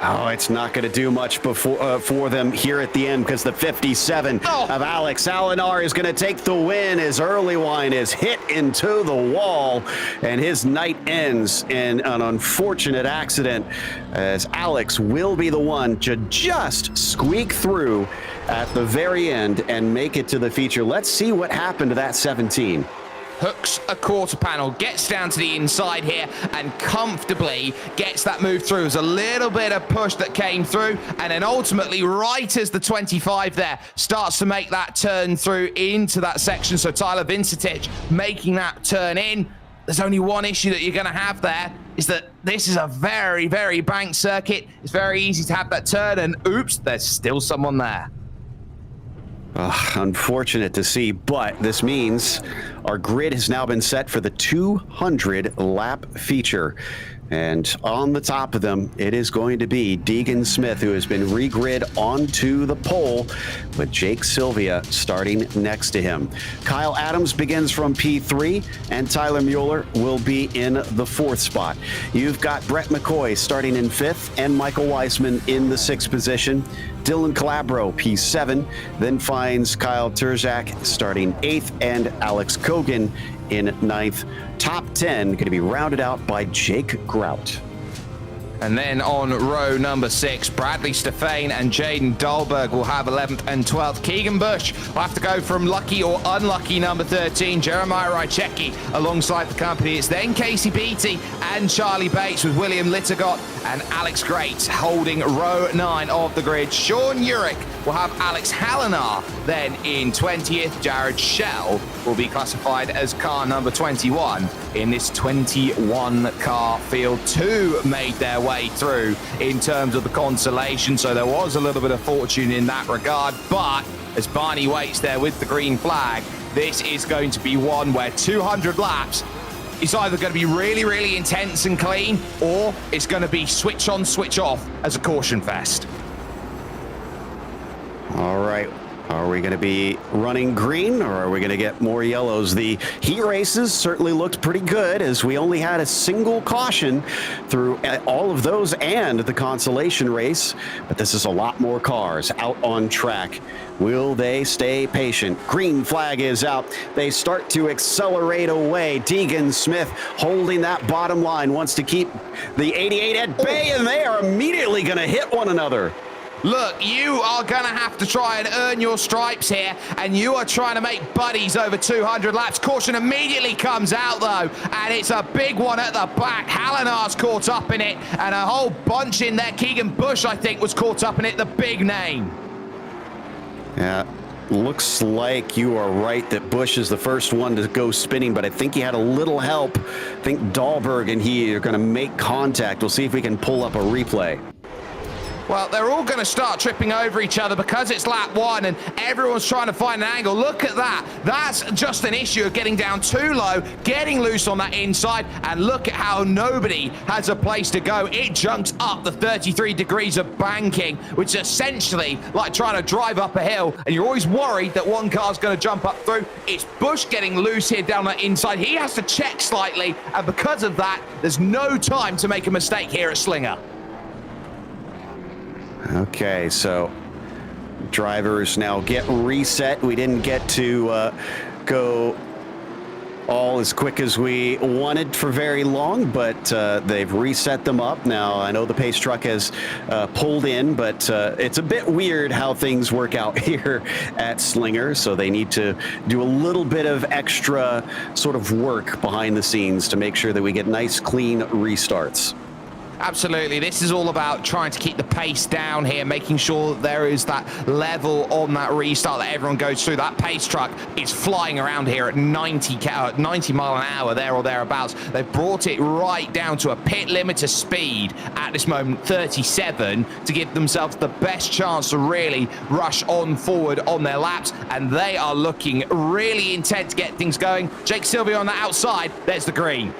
Oh, it's not going to do much for them here at the end because the 57 of Alex Hallinar is going to take the win as Early Wine is hit into the wall, and his night ends in an unfortunate accident as Alex will be the one to just squeak through at the very end and make it to the feature. Let's see what happened to that 17. Hooks a quarter panel, gets down to the inside here and comfortably gets that move through. There's a little bit of push that came through, and then ultimately right as the 25 there starts to make that turn through into that section. So Tyler Vinicic making that turn in. There's only one issue that you're going to have there, is that this is a very, very banked circuit. It's very easy to have that turn, and oops, there's still someone there. Unfortunate to see, but this means our grid has now been set for the 200 lap feature. And on the top of them, it is going to be Deegan Smith, who has been regrid onto the pole, with Jake Sylvia starting next to him. Kyle Adams begins from P3, and Tyler Mueller will be in the 4th spot. You've got Brett McCoy starting in 5th, and Michael Weissman in the 6th position. Dylan Calabro, P7, then finds Kyle Turzak starting 8th, and Alex Kogan in 9th. Top 10 going to be rounded out by Jake Grout. And then on row number 6, Bradley Stefane and Jaden Dahlberg will have 11th and 12th. Keegan Bush will have to go from lucky or unlucky number 13. Jeremiah Rychecki alongside the company. It's then Casey Beattie and Charlie Bates, with William Littergott and Alex Great holding row 9 of the grid. Sean Urich will have Alex Hallinar. Then in 20th, Jared Schell will be classified as car number 21 in this 21 car field. 2 made their way through in terms of the Consolation, so there was a little bit of fortune in that regard. But as Barney waits there with the green flag, this is going to be one where 200 laps is either going to be really, really intense and clean, or it's going to be switch on, switch off as a caution fest. All right. Are we going to be running green, or are we going to get more yellows? The heat races certainly looked pretty good, as we only had a single caution through all of those and the Consolation race. But this is a lot more cars out on track. Will they stay patient? Green flag is out. They start to accelerate away. Deegan Smith holding that bottom line, wants to keep the 88 at bay, and they are immediately going to hit one another. Look, you are going to have to try and earn your stripes here, and you are trying to make buddies over 200 laps. Caution immediately comes out, though, and it's a big one at the back. Hallinar's caught up in it, and a whole bunch in there. Keegan Bush, I think, was caught up in it, the big name. Yeah, looks like you are right that Bush is the first one to go spinning, but I think he had a little help. I think Dahlberg and he are going to make contact. We'll see if we can pull up a replay. Well, they're all going to start tripping over each other because it's lap 1 and everyone's trying to find an angle. Look at that. That's just an issue of getting down too low, getting loose on that inside, and look at how nobody has a place to go. It jumps up the 33 degrees of banking, which is essentially like trying to drive up a hill, and you're always worried that one car's going to jump up through. It's Bush getting loose here down that inside. He has to check slightly, and because of that, there's no time to make a mistake here at Slinger. Okay, so drivers now get reset. We didn't get to go all as quick as we wanted for very long, but they've reset them up. Now, I know the pace truck has pulled in, but it's a bit weird how things work out here at Slinger, so they need to do a little bit of extra sort of work behind the scenes to make sure that we get nice, clean restarts. Absolutely. This is all about trying to keep the pace down here, making sure there is that level on that restart that everyone goes through. That pace truck is flying around here at 90 mile an hour, there or thereabouts. They've brought it right down to a pit limiter speed at this moment, 37, to give themselves the best chance to really rush on forward on their laps. And they are looking really intent to get things going. Jake Sylvia on the outside. There's the green.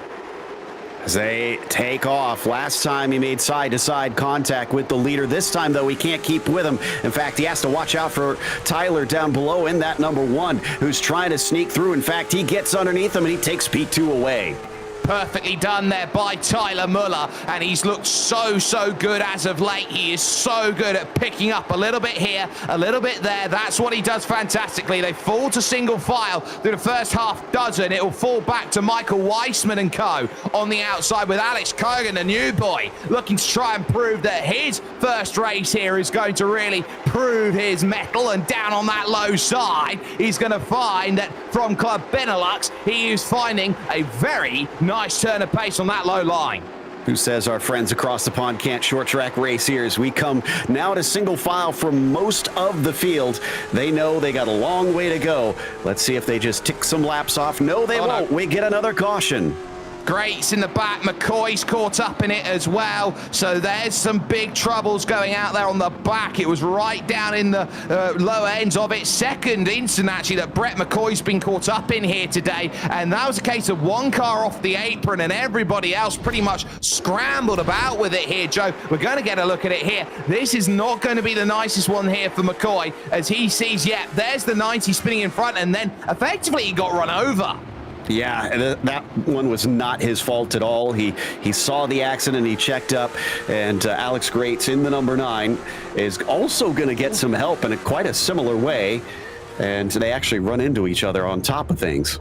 As they take off. Last time he made side-to-side contact with the leader. This time, though, he can't keep with him. In fact, he has to watch out for Tyler down below in that number 1, who's trying to sneak through. In fact, he gets underneath him, and he takes P2 away. Perfectly done there by Tyler Muller, and he's looked so good as of late. He is so good at picking up a little bit here, a little bit there. That's what he does fantastically. They fall to single file through the first half dozen. It will fall back to Michael Weissman and co on the outside, with Alex Kogan, the new boy, looking to try and prove that his first race here is going to really prove his mettle. And down on that low side, he's going to find that from Club Benelux, he is finding a very nice turn of pace on that low line. Who says our friends across the pond can't short track race here? As we come now to single file for most of the field. They know they got a long way to go. Let's see if they just tick some laps off. No, they won't. We get another caution. Greats in the back. McCoy's caught up in it as well. So there's some big troubles going out there on the back. It was right down in the lower ends of it. Second instant, actually, that Brett McCoy's been caught up in here today. And that was a case of one car off the apron and everybody else pretty much scrambled about with it here, Joe. We're going to get a look at it here. This is not going to be the nicest one here for McCoy as he sees, yeah, there's the 90 spinning in front, and then effectively he got run over. Yeah, that one was not his fault at all. He saw the accident, he checked up, and Alex Greats in the number 9 is also going to get some help in quite a similar way, and they actually run into each other on top of things.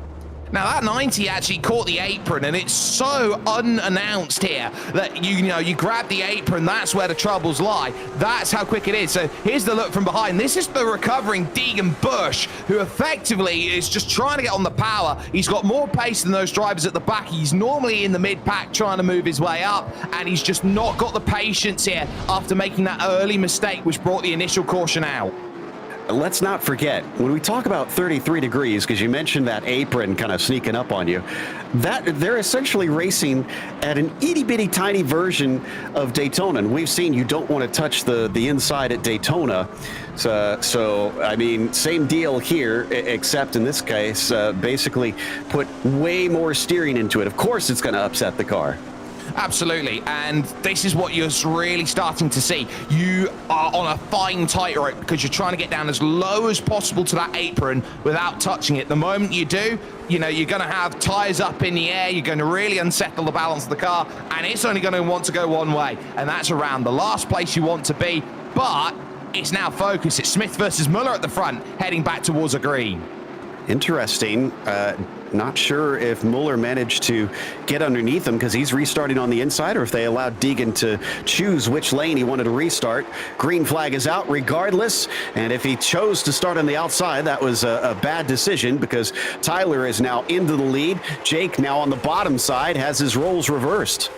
Now that 90 actually caught the apron, and it's so unannounced here that you grab the apron, that's where the troubles lie. That's how quick it is. So here's the look from behind. This is the recovering Deegan Bush, who effectively is just trying to get on the power. He's got more pace than those drivers at the back. He's normally in the mid-pack trying to move his way up, and he's just not got the patience here after making that early mistake which brought the initial caution out. Let's not forget, when we talk about 33 degrees, because you mentioned that apron kind of sneaking up on you, that they're essentially racing at an itty-bitty tiny version of Daytona. And we've seen you don't want to touch the inside at Daytona. So, I mean, same deal here, except in this case, basically put way more steering into it. Of course it's going to upset the car. Absolutely, and this is what you're really starting to see. You are on a fine tightrope because you're trying to get down as low as possible to that apron without touching it. The moment you do, you're going to have tires up in the air, you're going to really unsettle the balance of the car, and it's only going to want to go one way, and that's around the last place you want to be. But it's now focused. It's Smith versus Muller at the front, heading back towards a green. Interesting. Not sure if Muller managed to get underneath him because he's restarting on the inside, or if they allowed Deegan to choose which lane he wanted to restart. Green flag is out regardless, and if he chose to start on the outside, that was a bad decision because Tyler is now into the lead. Jake now on the bottom side has his roles reversed.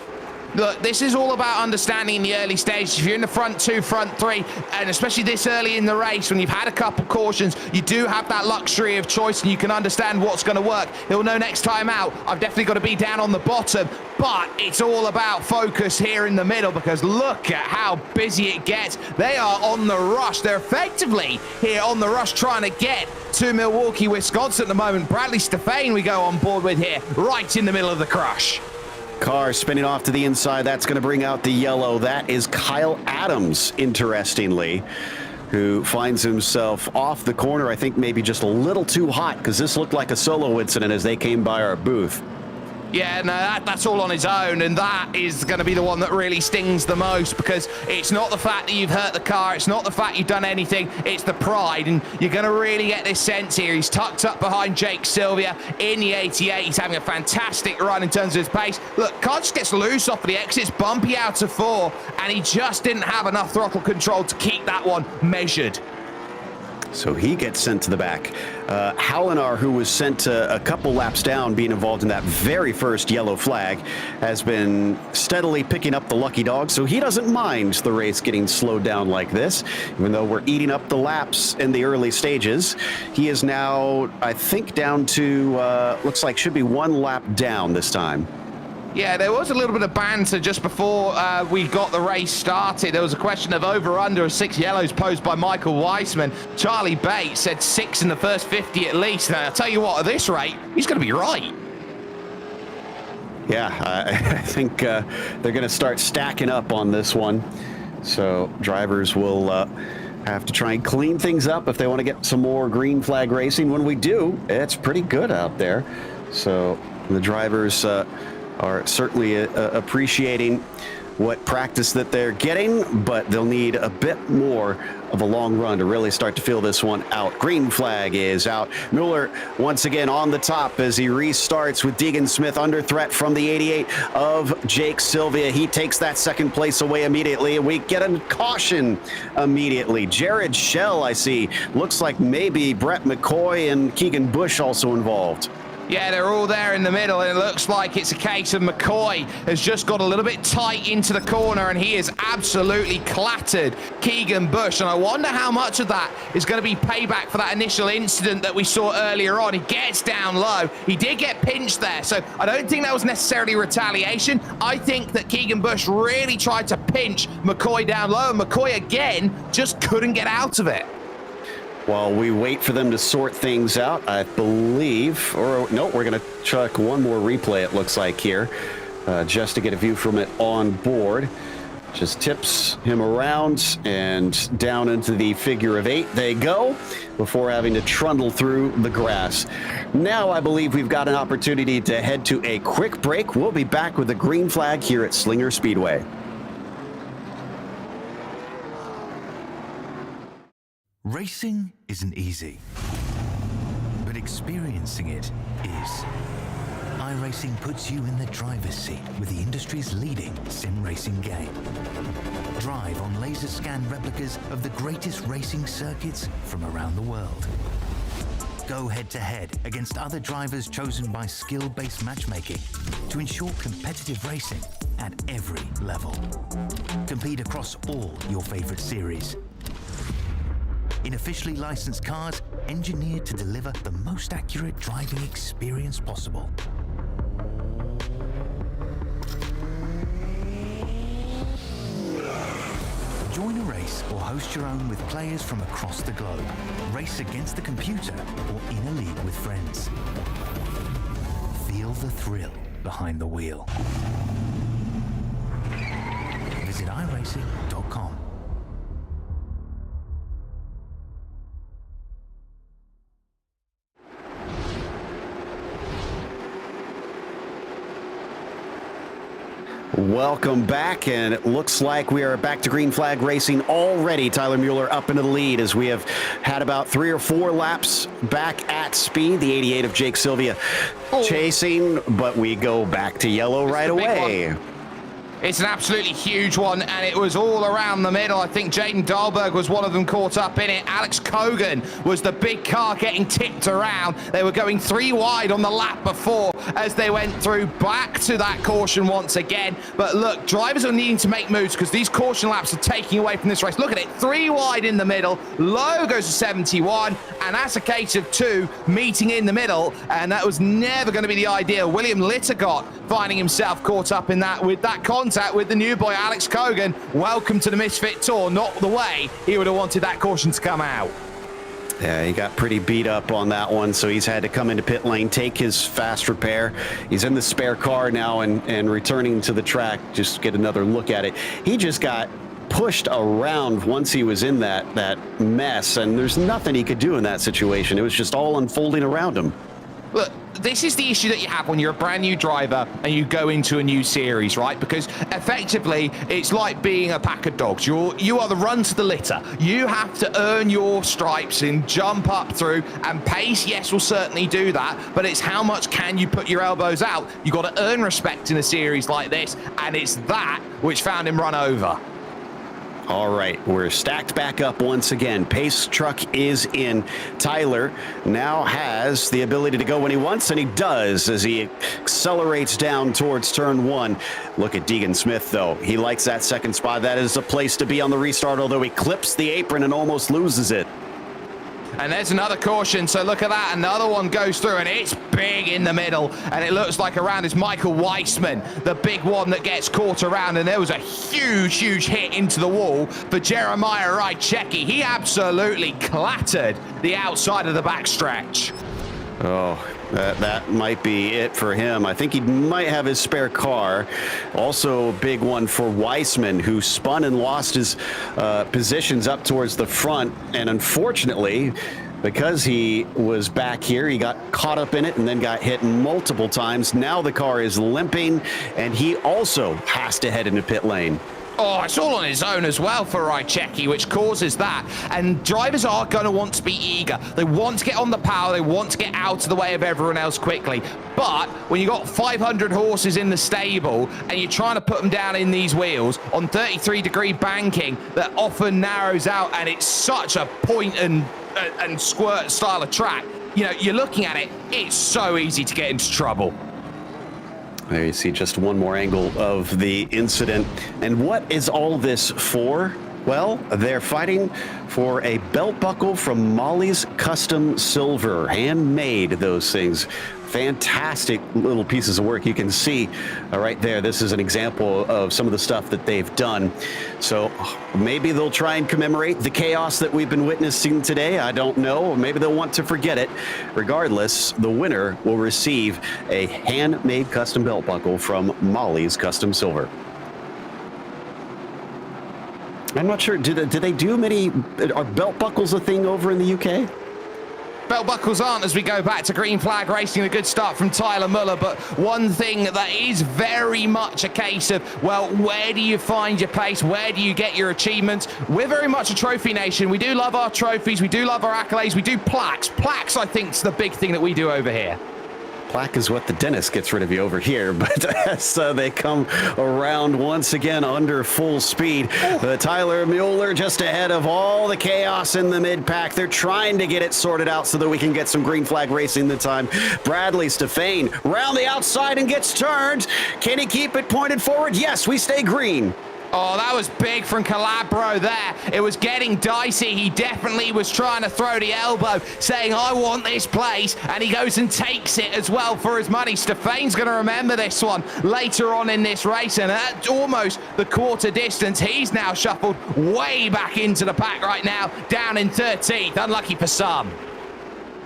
Look, this is all about understanding in the early stages. If you're in the front 2, front 3, and especially this early in the race, when you've had a couple cautions, you do have that luxury of choice and you can understand what's going to work. He'll know next time out, I've definitely got to be down on the bottom, but it's all about focus here in the middle because look at how busy it gets. They are on the rush. They're effectively here on the rush trying to get to Milwaukee, Wisconsin at the moment. Bradley Stefane we go on board with here, right in the middle of the crush. Car spinning off to the inside. That's going to bring out the yellow. That is Kyle Adams, interestingly, who finds himself off the corner. I think maybe just a little too hot because this looked like a solo incident as they came by our booth. Yeah, no, that's all on his own, and that is going to be the one that really stings the most because it's not the fact that you've hurt the car, it's not the fact you've done anything, it's the pride, and you're going to really get this sense here. He's tucked up behind Jake Sylvia in the 88. He's having a fantastic run in terms of his pace. Look, car just gets loose off of the exits, bumpy out of 4, and he just didn't have enough throttle control to keep that one measured. So he gets sent to the back. Hallinar, who was sent a couple laps down, being involved in that very first yellow flag, has been steadily picking up the lucky dog, so he doesn't mind the race getting slowed down like this, even though we're eating up the laps in the early stages. He is now, I think, down to, looks like should be 1 lap down this time. Yeah, there was a little bit of banter just before we got the race started. There was a question of over-under of 6 yellows posed by Michael Weissman. Charlie Bates said 6 in the first 50 at least. And I'll tell you what, at this rate, he's going to be right. Yeah, I think they're going to start stacking up on this one. So drivers will have to try and clean things up if they want to get some more green flag racing. When we do, it's pretty good out there. So the drivers are certainly appreciating what practice that they're getting, but they'll need a bit more of a long run to really start to feel this one out. Green flag is out. Mueller once again on the top as he restarts with Deegan Smith under threat from the 88 of Jake Sylvia. He takes that second place away immediately, and we get a caution immediately. Jared Schell, I see. Looks like maybe Brett McCoy and Keegan Bush also involved. Yeah, they're all there in the middle, and it looks like it's a case of McCoy has just got a little bit tight into the corner, and he is absolutely clattered Keegan Bush. And I wonder how much of that is going to be payback for that initial incident that we saw earlier on. He gets down low. He did get pinched there, so I don't think that was necessarily retaliation. I think that Keegan Bush really tried to pinch McCoy down low, and McCoy, again, just couldn't get out of it. While we wait for them to sort things out, I believe, or no, we're going to chuck one more replay, it looks like here, just to get a view from it on board. Just tips him around and down into the figure of 8 they go before having to trundle through the grass. Now I believe we've got an opportunity to head to a quick break. We'll be back with the green flag here at Slinger Speedway. Racing isn't easy, but experiencing it is. iRacing puts you in the driver's seat with the industry's leading sim racing game. Drive on laser scan replicas of the greatest racing circuits from around the world. Go head to head against other drivers chosen by skill-based matchmaking to ensure competitive racing at every level. Compete across all your favorite series. In officially licensed cars, engineered to deliver the most accurate driving experience possible. Join a race or host your own with players from across the globe. Race against the computer or in a league with friends. Feel the thrill behind the wheel. Visit iRacing.com. Welcome back, and it looks like we are back to green flag racing already. Tyler Mueller up into the lead as we have had about 3 or 4 laps back at speed. The 88 of Jake Sylvia chasing, but we go back to yellow right away. It's an absolutely huge one, and it was all around the middle. I think Jaden Dahlberg was one of them caught up in it. Alex Kogan was the big car getting tipped around. They were going 3 wide on the lap before as they went through back to that caution once again. But look, drivers are needing to make moves because these caution laps are taking away from this race. Look at it, 3 wide in the middle. Low goes to 71, and that's a case of 2 meeting in the middle, and that was never going to be the idea. William Littergott finding himself caught up in that with that contact with the new boy, Alex Kogan. Welcome to the Misfit Tour. Not the way he would have wanted that caution to come out. Yeah, he got pretty beat up on that one, so he's had to come into pit lane, take his fast repair. He's in the spare car now and returning to the track, just get another look at it. He just got pushed around once he was in that mess, and there's nothing he could do in that situation. It was just all unfolding around him. Look, this is the issue that you have when you're a brand new driver and you go into a new series, right? Because effectively, it's like being a pack of dogs. You are the run to the litter. You have to earn your stripes and jump up through, and pace, yes, will certainly do that, but it's how much can you put your elbows out? You got to earn respect in a series like this, and it's that which found him run over. All right, we're stacked back up once again. Pace truck is in. Tyler now has the ability to go when he wants, and he does as he accelerates down towards turn 1. Look at Deegan Smith, though. He likes that second spot. That is a place to be on the restart, although he clips the apron and almost loses it. And there's another caution, so look at that. Another one goes through, and it's big in the middle. And it looks like around is Michael Weissman, the big one that gets caught around. And there was a huge, huge hit into the wall for Jeremiah Rychecki. He absolutely clattered the outside of the backstretch. Oh, that might be it for him. I think he might have his spare car. Also a big one for Weissman, who spun and lost his positions up towards the front. And unfortunately, because he was back here, he got caught up in it and then got hit multiple times. Now the car is limping, and he also has to head into pit lane. Oh, it's all on his own as well for Rychecki, which causes that. And drivers are going to want to be eager. They want to get on the power. They want to get out of the way of everyone else quickly. But when you've got 500 horses in the stable and you're trying to put them down in these wheels on 33-degree banking that often narrows out, and it's such a point and squirt style of track, you know, you're looking at it, it's so easy to get into trouble. There you see just one more angle of the incident. And what is all this for? Well, they're fighting for a belt buckle from Molly's Custom Silver. Handmade, those things. Fantastic little pieces of work. You can see right there, this is an example of some of the stuff that they've done. So maybe they'll try and commemorate the chaos that we've been witnessing today. I don't know. Or maybe they'll want to forget it. Regardless, the winner will receive a handmade custom belt buckle from Molly's Custom Silver. I'm not sure. Do they do many? Are belt buckles a thing over in the UK? Belt buckles aren't, as we go back to green flag racing. A good start from Tyler Muller, but one thing that is very much a case of, well, where do you find your place? Where do you get your achievements? We're very much a trophy nation. We do love our trophies. We do love our accolades. We do plaques. Plaques, I think, is the big thing that we do over here. Plaque is what the dentist gets rid of you over here, but as they come around once again under full speed. Tyler Mueller just ahead of all the chaos in the mid-pack. They're trying to get it sorted out so that we can get some green flag racing the time. Bradley Stefane round the outside and gets turned. Can he keep it pointed forward? Yes, we stay green. Oh, that was big from Calabro there. It was getting dicey. He definitely was trying to throw the elbow, saying, I want this place, and he goes and takes it as well for his money. Stefane's going to remember this one later on in this race, and at almost the quarter distance, he's now shuffled way back into the pack right now, down in 13th. Unlucky for some.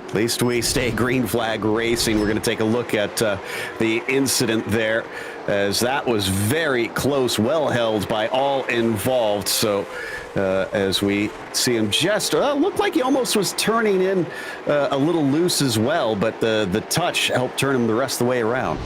At least we stay green flag racing. We're going to take a look at the incident there, as that was very close, well held by all involved. So as we see him just looked like he almost was turning in a little loose as well, but the touch helped turn him the rest of the way around.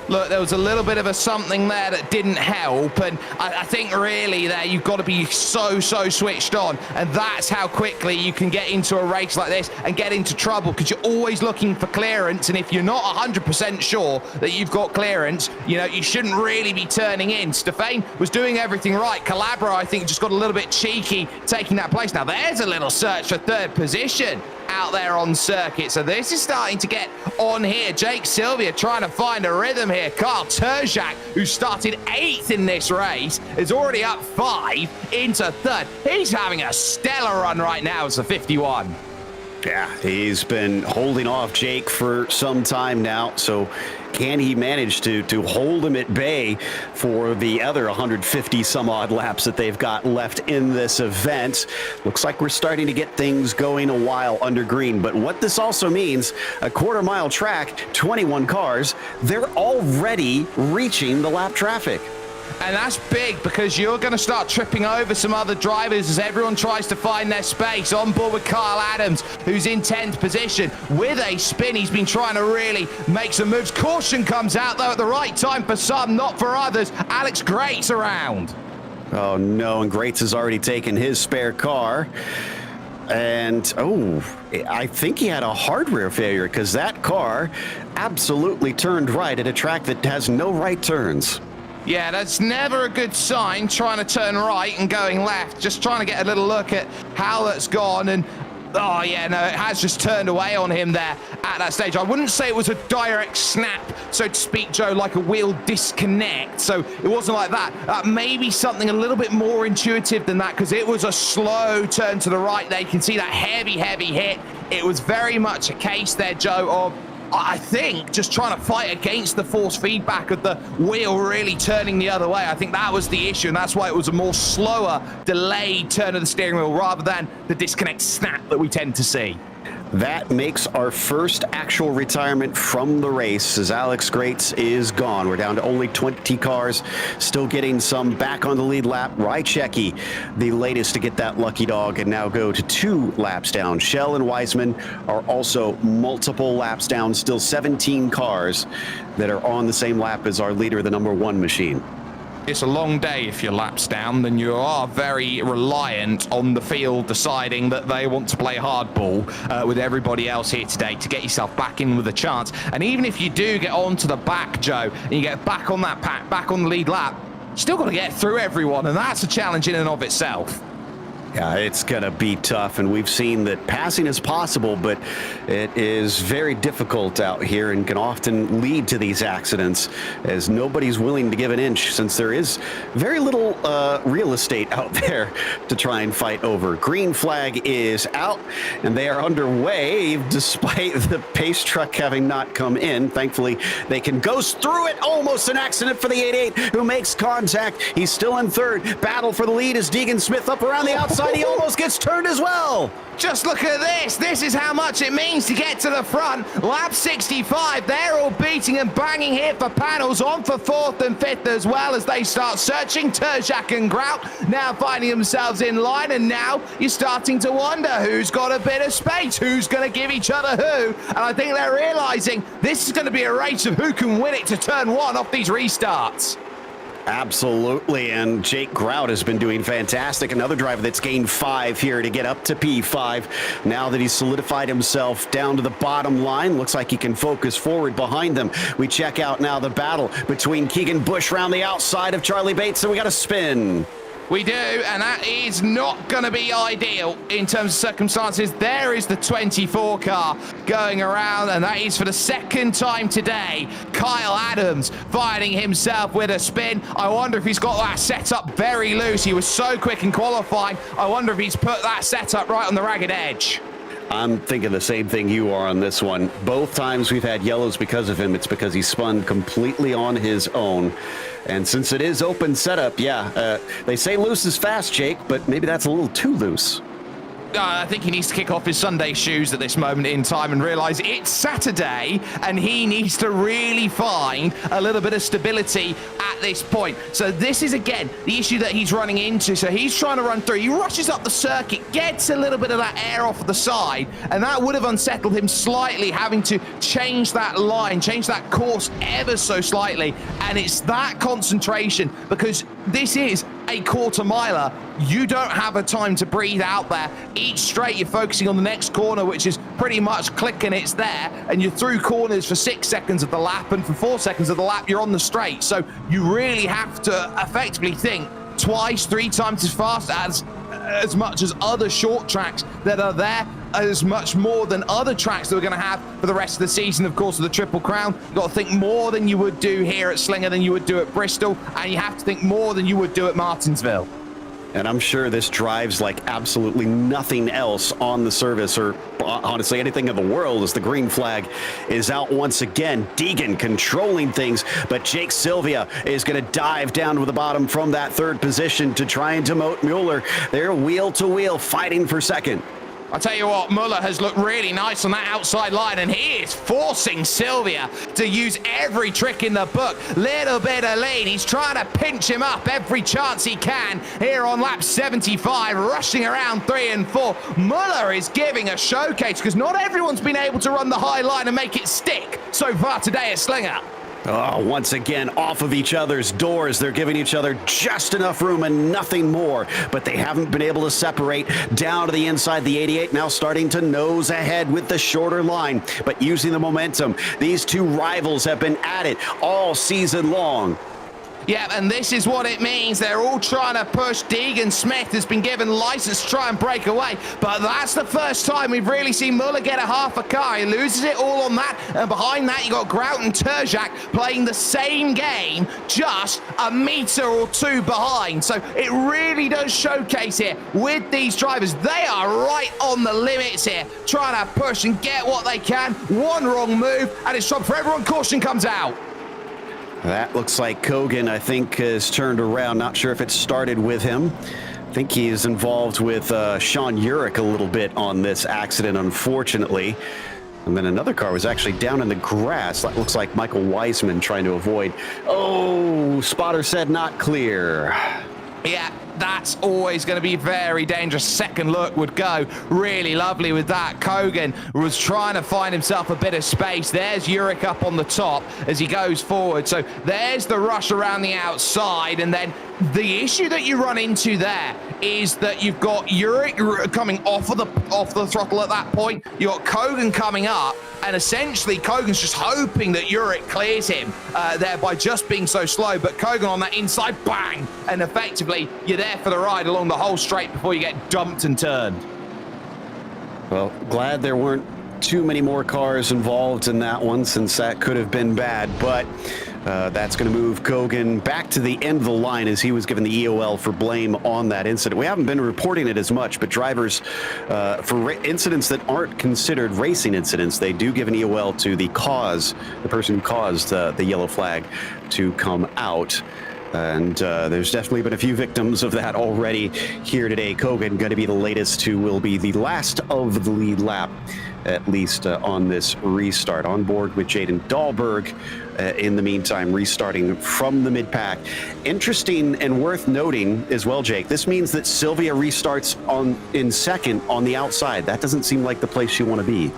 Look, there was a little bit of a something there that didn't help, and I think really there you've got to be so switched on, and that's how quickly you can get into a race like this and get into trouble, because you're always looking for clearance, and if you're not 100% sure that you've got clearance, you know, you shouldn't really be turning in. Stefane was doing everything right. Calabro, I think, just got a little bit cheeky taking that place. Now, there's a little search for third position out there on circuit, so this is starting to get on here. Jake Sylvia trying to find a rhythm here. Carl Terjak, who started 8th in this race, is already up 5 into 3rd. He's having a stellar run right now as a 51. Yeah, he's been holding off Jake for some time now, so can he manage to hold him at bay for the other 150 some odd laps that they've got left in this event? Looks like we're starting to get things going a while under green, but what this also means, a quarter-mile track, 21 cars, they're already reaching the lap traffic. And that's big, because you're going to start tripping over some other drivers as everyone tries to find their space. On board with Kyle Adams, who's in 10th position with a spin. He's been trying to really make some moves. Caution comes out, though, at the right time for some, not for others. Alex Grates around. Oh, no, and Grates has already taken his spare car. And, I think he had a hardware failure, because that car absolutely turned right at a track that has no right turns. Yeah, that's never a good sign, trying to turn right and going left. Just trying to get a little look at how that's gone, and oh yeah, no, it has just turned away on him there at that stage. I wouldn't say it was a direct snap, so to speak, Joe, like a wheel disconnect, so it wasn't like that. Maybe something a little bit more intuitive than that, because it was a slow turn to the right there. You can see that heavy hit. It was very much a case there, Joe, of, I think, just trying to fight against the force feedback of the wheel really turning the other way. I think that was the issue, and that's why it was a more slower, delayed turn of the steering wheel rather than the disconnect snap that we tend to see. That makes our first actual retirement from the race, as Alex Grates is gone. We're down to only 20 cars, still getting some back on the lead lap. Rychecki, the latest to get that lucky dog, and now go to 2 laps down. Shell and Weisman are also multiple laps down, still 17 cars that are on the same lap as our leader, the number 1 machine. It's a long day if you're laps down, then you are very reliant on the field deciding that they want to play hardball with everybody else here today to get yourself back in with a chance. And even if you do get onto the back, Joe, and you get back on that pack, back on the lead lap, you still got to get through everyone, and that's a challenge in and of itself. Yeah, it's going to be tough, and we've seen that passing is possible, but it is very difficult out here and can often lead to these accidents as nobody's willing to give an inch since there is very little real estate out there to try and fight over. Green flag is out, and they are underway despite the pace truck having not come in. Thankfully, they can ghost through it. Almost an accident for the 88 who makes contact. He's still in third. Battle for the lead is Deegan Smith up around the outside. He almost gets turned as well. Just look at this. This is how much it means to get to the front. Lap 65, they're all beating and banging here for panels, on for 4th and 5th as well as they start searching. Terjak and Grout now finding themselves in line, and now you're starting to wonder who's got a bit of space, who's going to give each other who, and I think they're realizing this is going to be a race of who can win it to turn 1 off these restarts. Absolutely, and Jake Grout has been doing fantastic. Another driver that's gained 5 here to get up to P5. Now that he's solidified himself down to the bottom line, looks like he can focus forward behind them. We check out now the battle between Keegan Bush around the outside of Charlie Bates, and we got a spin. We do, and that is not going to be ideal in terms of circumstances. There is the 24 car going around, and that is for the second time today. Kyle Adams finding himself with a spin. I wonder if he's got that set up very loose. He was so quick in qualifying. I wonder if he's put that setup right on the ragged edge. I'm thinking the same thing you are on this one. Both times we've had yellows because of him, it's because he spun completely on his own. And since it is open setup, they say loose is fast, Jake, but maybe that's a little too loose. I think he needs to kick off his Sunday shoes at this moment in time and realize it's Saturday and he needs to really find a little bit of stability at this point. So this is, again, the issue that he's running into. So he's trying to run through. He rushes up the circuit, gets a little bit of that air off the side, and that would have unsettled him slightly, having to change that line, change that course ever so slightly. And it's that concentration, because this is a quarter miler. You don't have a time to breathe out there. Each straight, you're focusing on the next corner, which is pretty much click and it's there, and you're through corners for 6 seconds of the lap, and for 4 seconds of the lap, you're on the straight. So you really have to effectively think twice, 3 times as fast as much as other short tracks that are there, as much more than other tracks that we're going to have for the rest of the season, of course, with the Triple Crown. You've got to think more than you would do here at Slinger than you would do at Bristol, and you have to think more than you would do at Martinsville. And I'm sure this drives like absolutely nothing else on the service, or honestly anything in the world, as the green flag is out once again. Deegan controlling things, but Jake Sylvia is going to dive down to the bottom from that 3rd position to try and demote Mueller. They're wheel to wheel fighting for 2nd. I'll tell you what, Muller has looked really nice on that outside line, and he is forcing Sylvia to use every trick in the book. Little bit of lead. He's trying to pinch him up every chance he can here on lap 75, rushing around 3 and 4. Muller is giving a showcase, because not everyone's been able to run the high line and make it stick so far today at Slinger. Oh, once again, off of each other's doors. They're giving each other just enough room and nothing more, but they haven't been able to separate down to the inside. The 88 now starting to nose ahead with the shorter line, but using the momentum. These two rivals have been at it all season long. Yeah, and this is what it means. They're all trying to push. Deegan Smith has been given license to try and break away, but that's the first time we've really seen Muller get a half a car. He loses it all on that, and behind that you got Grout and Terjak playing the same game, just a meter or 2 behind. So it really does showcase here with these drivers. They are right on the limits here, trying to push and get what they can. One wrong move, and it's trouble for everyone. Caution comes out. That looks like Kogan, I think, has turned around. Not sure if it started with him. I think he is involved with Sean Urich a little bit on this accident, unfortunately. And then another car was actually down in the grass. That looks like Michael Wiseman trying to avoid. Oh, spotter said not clear. Yeah, that's always going to be very dangerous. Second look would go really lovely with that. Kogan was trying to find himself a bit of space. There's Urich up on the top as he goes forward. So there's the rush around the outside, and then The issue that you run into there is that you've got Uric coming off the throttle at that point. You've got Kogan coming up, and essentially Kogan's just hoping that Uric clears him there by just being so slow. But Kogan on that inside, bang, and effectively you're there for the ride along the whole straight before you get dumped and turned. Well, glad there weren't too many more cars involved in that one, since that could have been bad, but that's going to move Kogan back to the end of the line as he was given the EOL for blame on that incident. We haven't been reporting it as much, but drivers, for incidents that aren't considered racing incidents, they do give an EOL to the person who caused the yellow flag to come out. And there's definitely been a few victims of that already here today. Kogan going to be the latest, who will be the last of the lead lap, at least on this restart. On board with Jaden Dahlberg, in the meantime, restarting from the mid-pack. Interesting and worth noting as well, Jake, this means that Sylvia restarts in second on the outside. That doesn't seem like the place you want to be.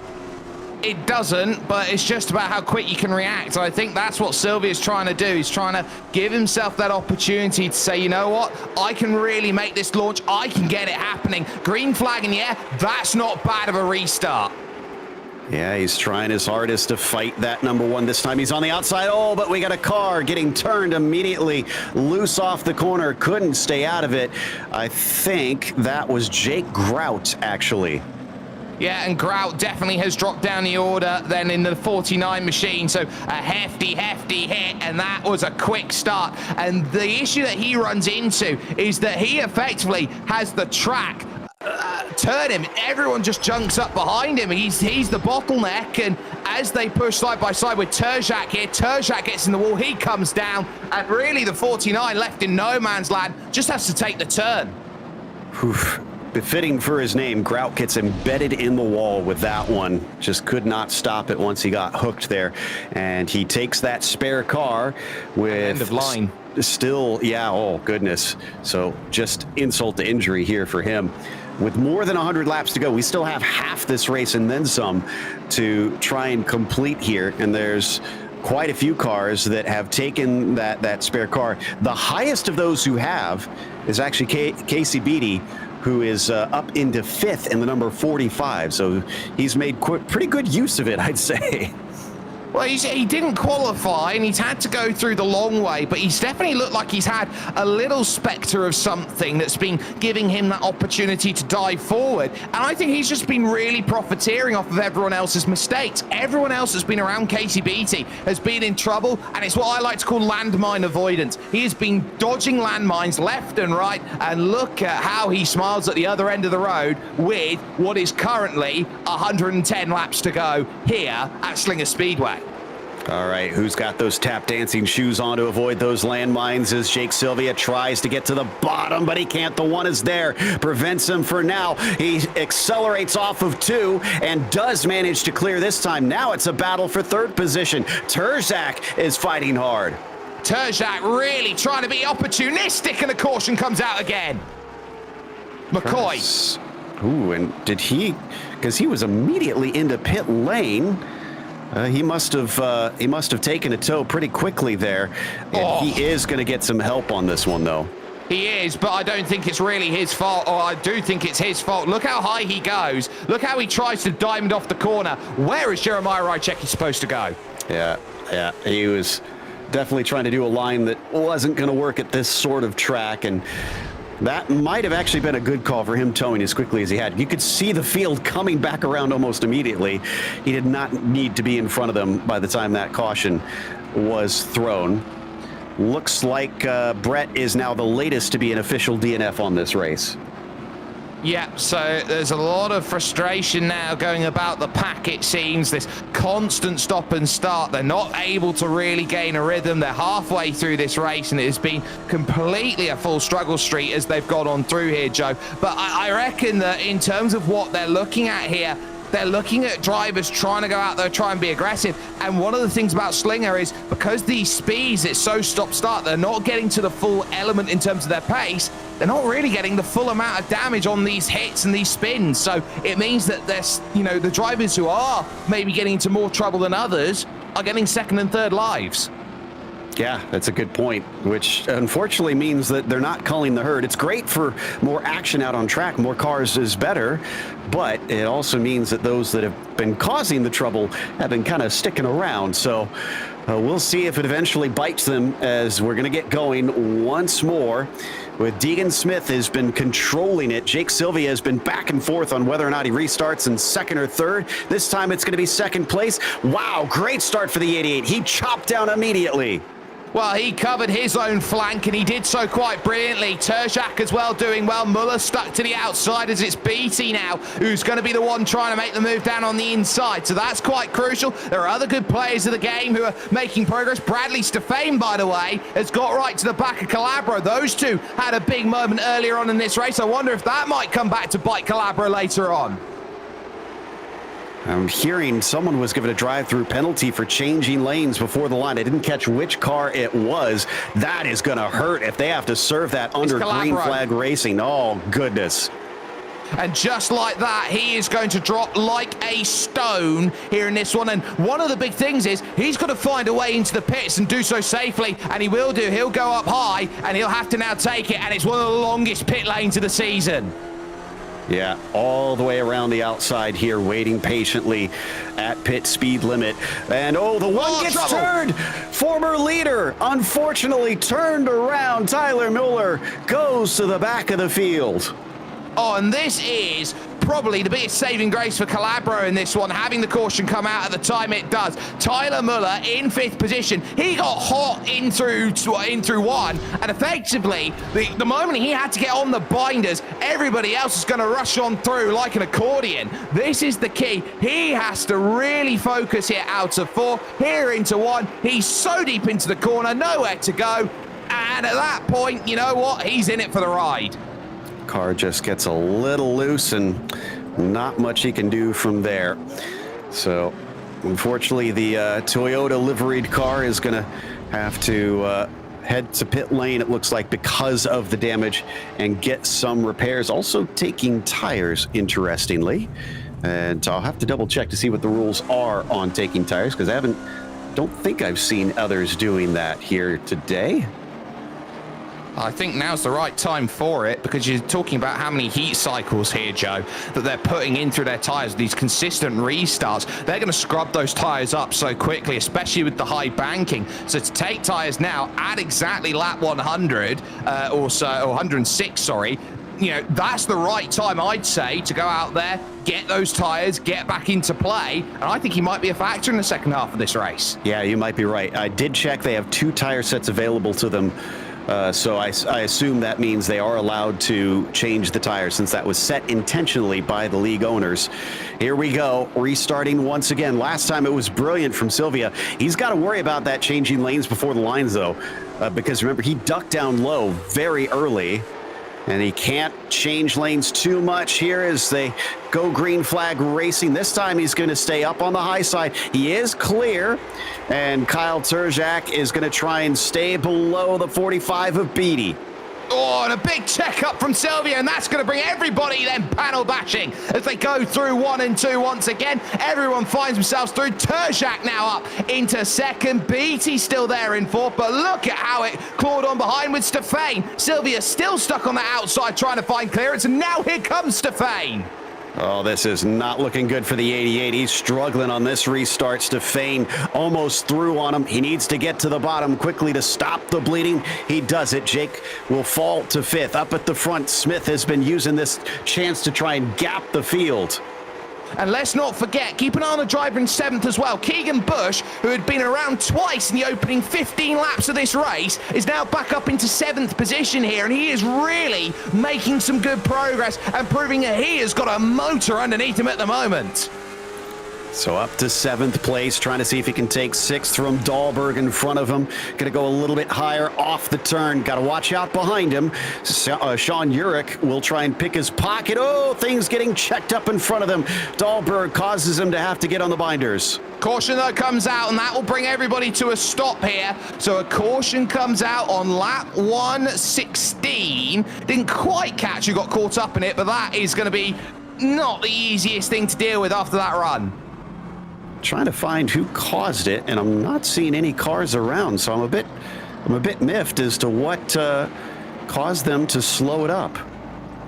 It doesn't, but it's just about how quick you can react. I think that's what Sylvia's trying to do. He's trying to give himself that opportunity to say, you know what, I can really make this launch. I can get it happening. Green flag in the air, that's not bad of a restart. Yeah, he's trying his hardest to fight that number one. This time he's on the outside. Oh, but we got a car getting turned immediately loose off the corner. Couldn't stay out of it. I think that was Jake Grout, actually. Yeah, and Grout definitely has dropped down the order then in the 49 machine. So a hefty hit, and that was a quick start. And the issue that he runs into is that he effectively has the track turn him. Everyone just junks up behind him. He's the bottleneck, and as they push side by side with Terjak here, Terjak gets in the wall, he comes down, and really the 49 left in no man's land just has to take the turn. Oof. Befitting for his name, Grout gets embedded in the wall with that one. Just could not stop it once he got hooked there. And he takes that spare car with end of line. Still, yeah, oh goodness. So just insult to injury here for him. With more than 100 laps to go, we still have half this race and then some to try and complete here. And there's quite a few cars that have taken that spare car. The highest of those who have is actually Casey Beattie, who is up into 5th in the number 45. So he's made pretty good use of it, I'd say. Well, he didn't qualify, and he's had to go through the long way, but he's definitely looked like he's had a little spectre of something that's been giving him that opportunity to dive forward. And I think he's just been really profiteering off of everyone else's mistakes. Everyone else that's been around Casey Beattie has been in trouble, and it's what I like to call landmine avoidance. He has been dodging landmines left and right, and look at how he smiles at the other end of the road with what is currently 110 laps to go here at Slinger Speedway. All right, who's got those tap dancing shoes on to avoid those landmines as Jake Sylvia tries to get to the bottom, but he can't. The one is there, prevents him for now. He accelerates off of 2 and does manage to clear this time. Now it's a battle for 3rd position. Terjak is fighting hard. Terjak really trying to be opportunistic, and a caution comes out again. McCoy. Ooh, and did he, because he was immediately into pit lane. He must have taken a tow pretty quickly there. And he is going to get some help on this one, though. He is, but I don't think it's really his fault, or I do think it's his fault. Look how high he goes. Look how he tries to diamond off the corner. Where is Jeremiah Rychecki supposed to go? Yeah, he was definitely trying to do a line that wasn't going to work at this sort of track, and that might have actually been a good call for him towing as quickly as he had. You could see the field coming back around almost immediately. He did not need to be in front of them by the time that caution was thrown. Looks like Brett is now the latest to be an official DNF on this race. Yeah, so there's a lot of frustration now going about the pack, it seems. This constant stop and start. They're not able to really gain a rhythm. They're halfway through this race, and it has been completely a full struggle street as they've gone on through here, Joe. But I reckon that in terms of what they're looking at here, they're looking at drivers trying to go out there, try and be aggressive. And one of the things about Slinger is because these speeds, it's so stop-start, they're not getting to the full element in terms of their pace. They're not really getting the full amount of damage on these hits and these spins. So it means that there's, the drivers who are maybe getting into more trouble than others are getting 2nd and 3rd lives. Yeah, that's a good point, which unfortunately means that they're not culling the herd. It's great for more action out on track. More cars is better, but it also means that those that have been causing the trouble have been kind of sticking around. So we'll see if it eventually bites them as we're going to get going once more. With Deegan Smith has been controlling it. Jake Sylvia has been back and forth on whether or not he restarts in second or third. This time it's going to be second place. Wow, great start for the 88. He chopped down immediately. Well, he covered his own flank, and he did so quite brilliantly. Terjak as well doing well. Muller stuck to the outside as it's BT now, who's going to be the one trying to make the move down on the inside. So that's quite crucial. There are other good players of the game who are making progress. Bradley Stefane, by the way, has got right to the back of Calabro. Those two had a big moment earlier on in this race. I wonder if that might come back to bite Calabro later on. I'm hearing someone was given a drive-through penalty for changing lanes before the line. I didn't catch which car it was. That is going to hurt if they have to serve that under green flag racing. Oh, goodness. And just like that, he is going to drop like a stone here in this one. And one of the big things is he's got to find a way into the pits and do so safely. And he will do. He'll go up high, and he'll have to now take it. And it's one of the longest pit lanes of the season. Yeah, all the way around the outside here, waiting patiently at pit speed limit. And oh, the one gets turned. Former leader, unfortunately turned around. Tyler Muller goes to the back of the field. Oh, and this is probably the biggest saving grace for Calabro in this one, having the caution come out at the time it does. Tyler Muller in 5th position. He got hot in through one, and effectively, the moment he had to get on the binders, everybody else is going to rush on through like an accordion. This is the key. He has to really focus here out of 4, here into 1. He's so deep into the corner, nowhere to go, and at that point, you know what? He's in it for the ride. Car just gets a little loose and not much he can do from there. So unfortunately the Toyota liveried car is going to have to head to pit lane, it looks like, because of the damage, and get some repairs. Also taking tires, interestingly, and I'll have to double check to see what the rules are on taking tires, because don't think I've seen others doing that here today. I think now's the right time for it, because you're talking about how many heat cycles here, Joe, that they're putting in through their tyres, these consistent restarts. They're going to scrub those tyres up so quickly, especially with the high banking. So to take tyres now at exactly lap 100 or 106, sorry, you know, that's the right time, I'd say, to go out there, get those tyres, get back into play, and I think he might be a factor in the second half of this race. Yeah, you might be right. I did check. They have 2 tire sets available to them. So I assume that means they are allowed to change the tires, since that was set intentionally by the league owners. Here we go, restarting once again. Last time it was brilliant from Sylvia. He's got to worry about that changing lanes before the lines, though, because remember, he ducked down low very early, and he can't change lanes too much here as they go green flag racing. This time he's going to stay up on the high side. He is clear, and Kyle Terjak is going to try and stay below the 45 of Beatty. Oh, and a big check-up from Sylvia, and that's going to bring everybody then panel bashing as they go through 1 and 2 once again. Everyone finds themselves through. Terjak now up into second. Beatty still there in 4th, but look at how it clawed on behind with Stefane. Sylvia still stuck on the outside trying to find clearance, and now here comes Stefane. Oh, this is not looking good for the 88. He's struggling on this restart. Stefane almost through on him. He needs to get to the bottom quickly to stop the bleeding. He does it. Jake will fall to 5th. Up at the front, Smith has been using this chance to try and gap the field. And let's not forget, keep an eye on the driver in 7th as well. Keegan Bush, who had been around twice in the opening 15 laps of this race, is now back up into 7th position here, and he is really making some good progress and proving that he has got a motor underneath him at the moment. So up to 7th place, trying to see if he can take 6th from Dahlberg in front of him. Going to go a little bit higher off the turn. Got to watch out behind him. Sean Urich will try and pick his pocket. Oh, things getting checked up in front of them. Dahlberg causes him to have to get on the binders. Caution, though, comes out, and that will bring everybody to a stop here. So a caution comes out on lap 116. Didn't quite catch who got caught up in it, but that is going to be not the easiest thing to deal with after that run. trying to find who caused it, and I'm not seeing any cars around, so I'm a bit miffed as to what caused them to slow it up.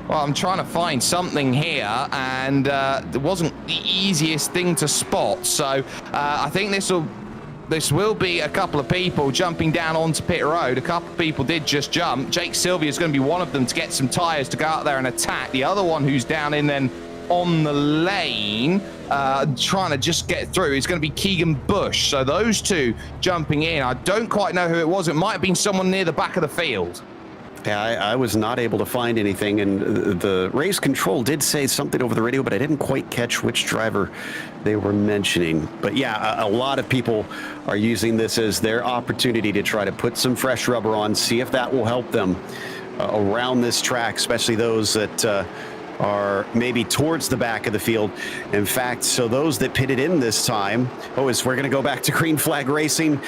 Well, I'm trying to find something here, and it wasn't the easiest thing to spot. So I think this will be a couple of people jumping down onto pit road. A couple of people did just jump. Jake Sylvia is going to be one of them to get some tyres to go out there and attack. The other one who's down in then on the lane, trying to just get through, is going to be Keegan Bush. So those two jumping in. I don't quite know who it was. It might have been someone near the back of the field. Yeah, I was not able to find anything, and the race control did say something over the radio, but I didn't quite catch which driver they were mentioning. But yeah, a lot of people are using this as their opportunity to try to put some fresh rubber on, see if that will help them around this track, especially those that are maybe towards the back of the field. In fact, so those that pitted in this time, we're going to go back to green flag racing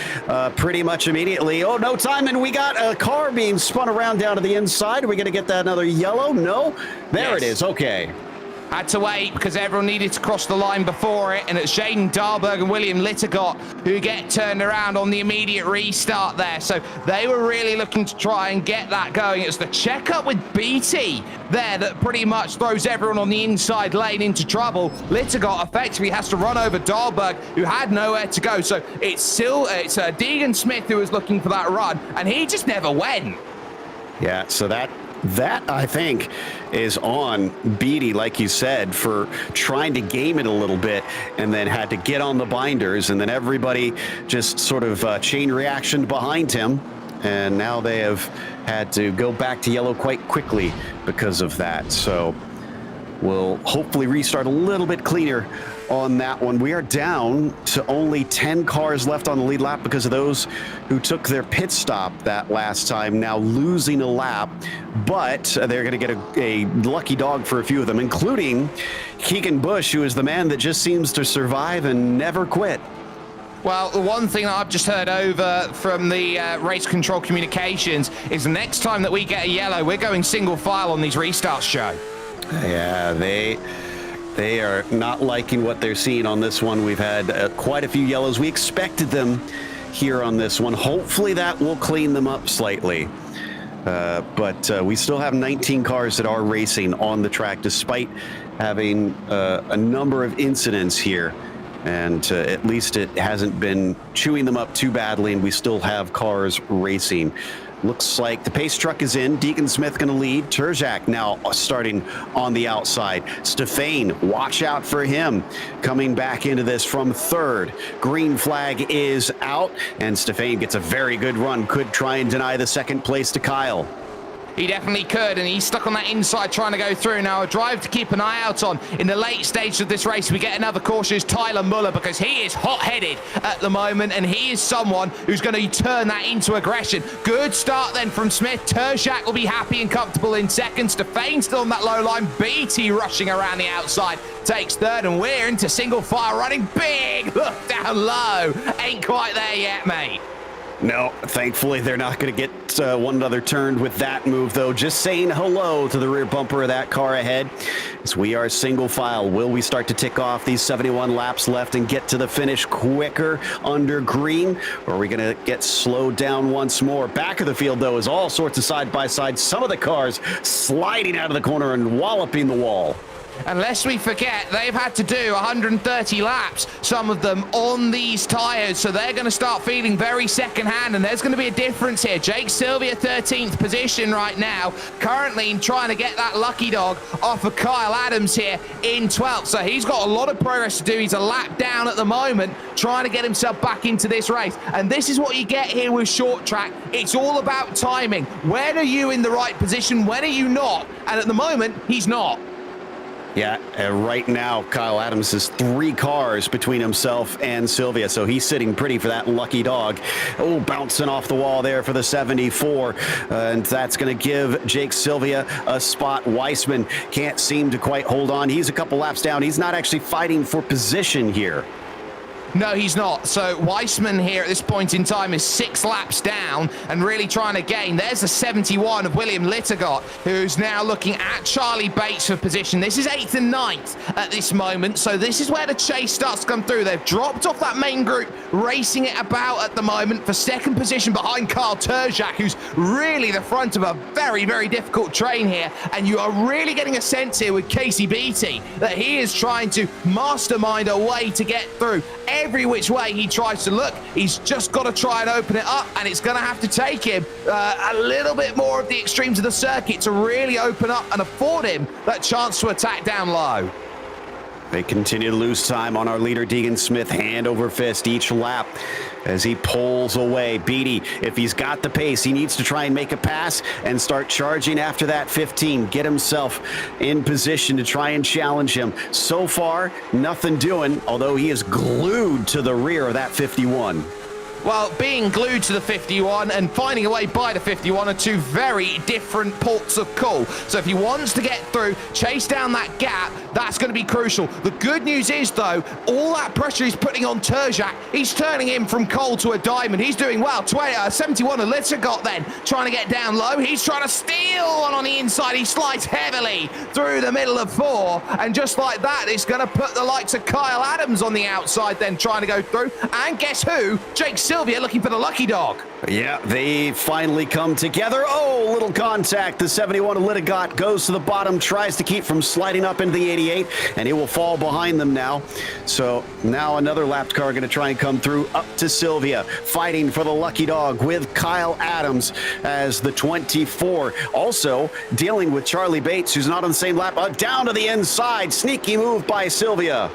pretty much immediately. Oh, no time, and we got a car being spun around down to the inside. Are we going to get that another yellow? No? There it is. Okay. Had to wait because everyone needed to cross the line before it, and it's Jaden Dahlberg and William Littergott who get turned around on the immediate restart there. So they were really looking to try and get that going. It's the checkup with BT there that pretty much throws everyone on the inside lane into trouble. Littergott effectively has to run over Dahlberg, who had nowhere to go. So it's Deegan Smith who was looking for that run, and he just never went. Yeah, so that I think is on Beatty, like you said, for trying to game it a little bit and then had to get on the binders, and then everybody just sort of chain reaction behind him, and now they have had to go back to yellow quite quickly because of that. So we'll hopefully restart a little bit cleaner on that one. We are down to only 10 cars left on the lead lap because of those who took their pit stop that last time, now losing a lap, but they're going to get a lucky dog for a few of them, including Keegan Bush, who is the man that just seems to survive and never quit. Well, the one thing that I've just heard over from the race control communications is the next time that we get a yellow, we're going single file on these restarts, Joe. Yeah, they are not liking what they're seeing on this one. We've had quite a few yellows. We expected them here on this one. Hopefully that will clean them up slightly. But we still have 19 cars that are racing on the track, despite having a number of incidents here. And at least it hasn't been chewing them up too badly, and we still have cars racing. Looks like the pace truck is in. Deacon Smith going to lead. Terjak now starting on the outside. Stefane, watch out for him. Coming back into this from third. Green flag is out, and Stefane gets a very good run. Could try and deny the second place to Kyle. He definitely could, and he's stuck on that inside trying to go through. Now, a drive to keep an eye out on in the late stage of this race. We get another caution, is Tyler Muller, because he is hot-headed at the moment, and he is someone who's going to turn that into aggression. Good start then from Smith. Terjak will be happy and comfortable in second. Stefane still on that low line. BT rushing around the outside takes third, and we're into single file running big. Look down low. Ain't quite there yet, mate. No, thankfully they're not going to get one another turned with that move, though. Just saying hello to the rear bumper of that car ahead as we are single file. Will we start to tick off these 71 laps left and get to the finish quicker under green? Or are we going to get slowed down once more? Back of the field, though, is all sorts of side-by-side. Some of the cars sliding out of the corner and walloping the wall. And lest we forget, they've had to do 130 laps, some of them on these tyres, so they're going to start feeling very second-hand, and there's going to be a difference here. Jake Sylvia, 13th position right now, currently trying to get that lucky dog off of Kyle Adams here in 12th, so he's got a lot of progress to do. He's a lap down at the moment, trying to get himself back into this race, and this is what you get here with short track. It's all about timing. When are you in the right position? When are you not? And at the moment, he's not. Yeah, right now, Kyle Adams has 3 cars between himself and Sylvia, so he's sitting pretty for that lucky dog. Oh, bouncing off the wall there for the 74, and that's going to give Jake Sylvia a spot. Weissman can't seem to quite hold on. He's a couple laps down. He's not actually fighting for position here. No, he's not. So Weissman here at this point in time is 6 laps down and really trying to gain. There's the 71 of William Littergott, who's now looking at Charlie Bates for position. This is 8th and 9th at this moment, so this is where the chase starts to come through. They've dropped off that main group, racing it about at the moment for 2nd position behind Carl Terjak, who's really the front of a very, very difficult train here. And you are really getting a sense here with Casey Beattie that he is trying to mastermind a way to get through. Every which way he tries to look, he's just got to try and open it up, and it's going to have to take him a little bit more of the extremes of the circuit to really open up and afford him that chance to attack down low. They continue to lose time on our leader, Deegan Smith, hand over fist each lap as he pulls away. Beattie, if he's got the pace, he needs to try and make a pass and start charging after that 15, get himself in position to try and challenge him. So far, nothing doing, although he is glued to the rear of that 51. Well, being glued to the 51 and finding a way by the 51 are two very different ports of call. So if he wants to get through, chase down that gap, that's going to be crucial. The good news is, though, all that pressure he's putting on Terjak, he's turning him from coal to a diamond. He's doing well. 71 of Littergott then, trying to get down low. He's trying to steal one on the inside. He slides heavily through the middle of 4. And just like that, it's going to put the likes of Kyle Adams on the outside then, trying to go through. And guess who? Jake Sylvia looking for the lucky dog. Yeah, they finally come together. Oh, little contact. The 71 of Littergott goes to the bottom, tries to keep from sliding up into the 88, and he will fall behind them now. So now another lapped car going to try and come through up to Sylvia, fighting for the lucky dog with Kyle Adams as the 24. Also dealing with Charlie Bates, who's not on the same lap. Down to the inside. Sneaky move by Sylvia.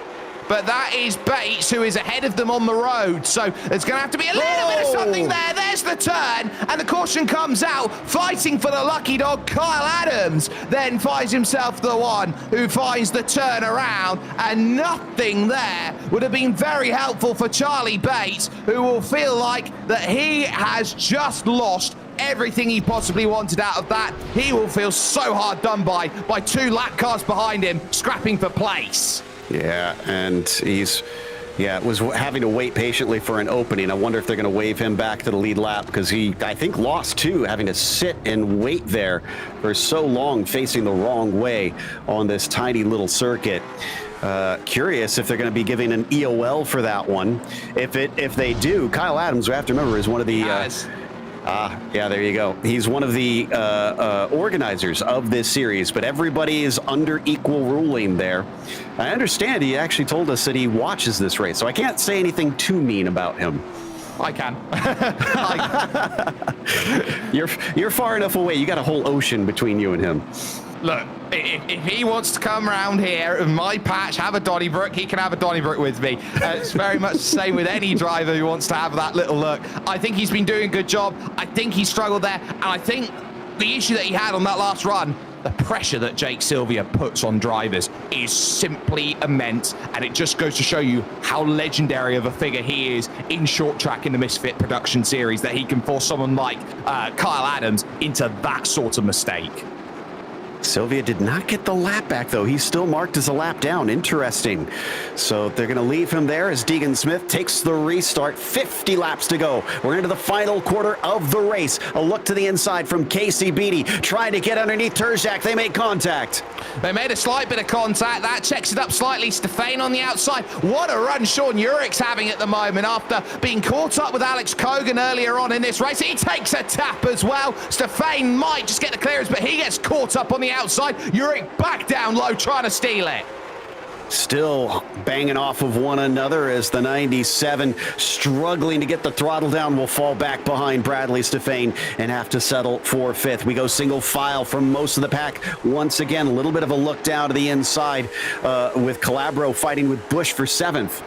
But that is Bates, who is ahead of them on the road. So there's going to have to be a little bit of something there. There's the turn, and the caution comes out, fighting for the lucky dog. Kyle Adams then finds himself the one who finds the turn around, and nothing there would have been very helpful for Charlie Bates, who will feel like that he has just lost everything he possibly wanted out of that. He will feel so hard done by 2 lap cars behind him, scrapping for place. Yeah, and was having to wait patiently for an opening. I wonder if they're going to wave him back to the lead lap, because he, I think, lost 2, having to sit and wait there for so long, facing the wrong way on this tiny little circuit. Curious if they're going to be giving an EOL for that one. If they do, Kyle Adams, we have to remember, is one of the... yeah, there you go. He's one of the organizers of this series, but everybody is under equal ruling there. I understand he actually told us that he watches this race, so I can't say anything too mean about him. I can. You're far enough away. You got a whole ocean between you and him. Look, if he wants to come around here in my patch, have a Donnybrook, he can have a Donnybrook with me. It's very much the same with any driver who wants to have that little look. I think he's been doing a good job. I think he struggled there. And I think the issue that he had on that last run, the pressure that Jake Sylvia puts on drivers is simply immense. And it just goes to show you how legendary of a figure he is in short track in the Misfit production series, that he can force someone like Kyle Adams into that sort of mistake. Sylvia did not get the lap back, though. He's still marked as a lap down. Interesting. So they're going to leave him there as Deegan Smith takes the restart. 50 laps to go. We're into the final quarter of the race. A look to the inside from Casey Beattie, trying to get underneath Terjak. They make contact. They made a slight bit of contact. That checks it up slightly. Stefan on the outside. What a run Sean Urich's having at the moment after being caught up with Alex Kogan earlier on in this race. He takes a tap as well. Stefan might just get the clearance, but he gets caught up on the outside. Urich back down low, trying to steal it. Still banging off of one another as the 97, struggling to get the throttle down, will fall back behind Bradley Stefan and have to settle for 5th. We go single file from most of the pack. Once again, a little bit of a look down to the inside with Calabro fighting with Busch for 7th.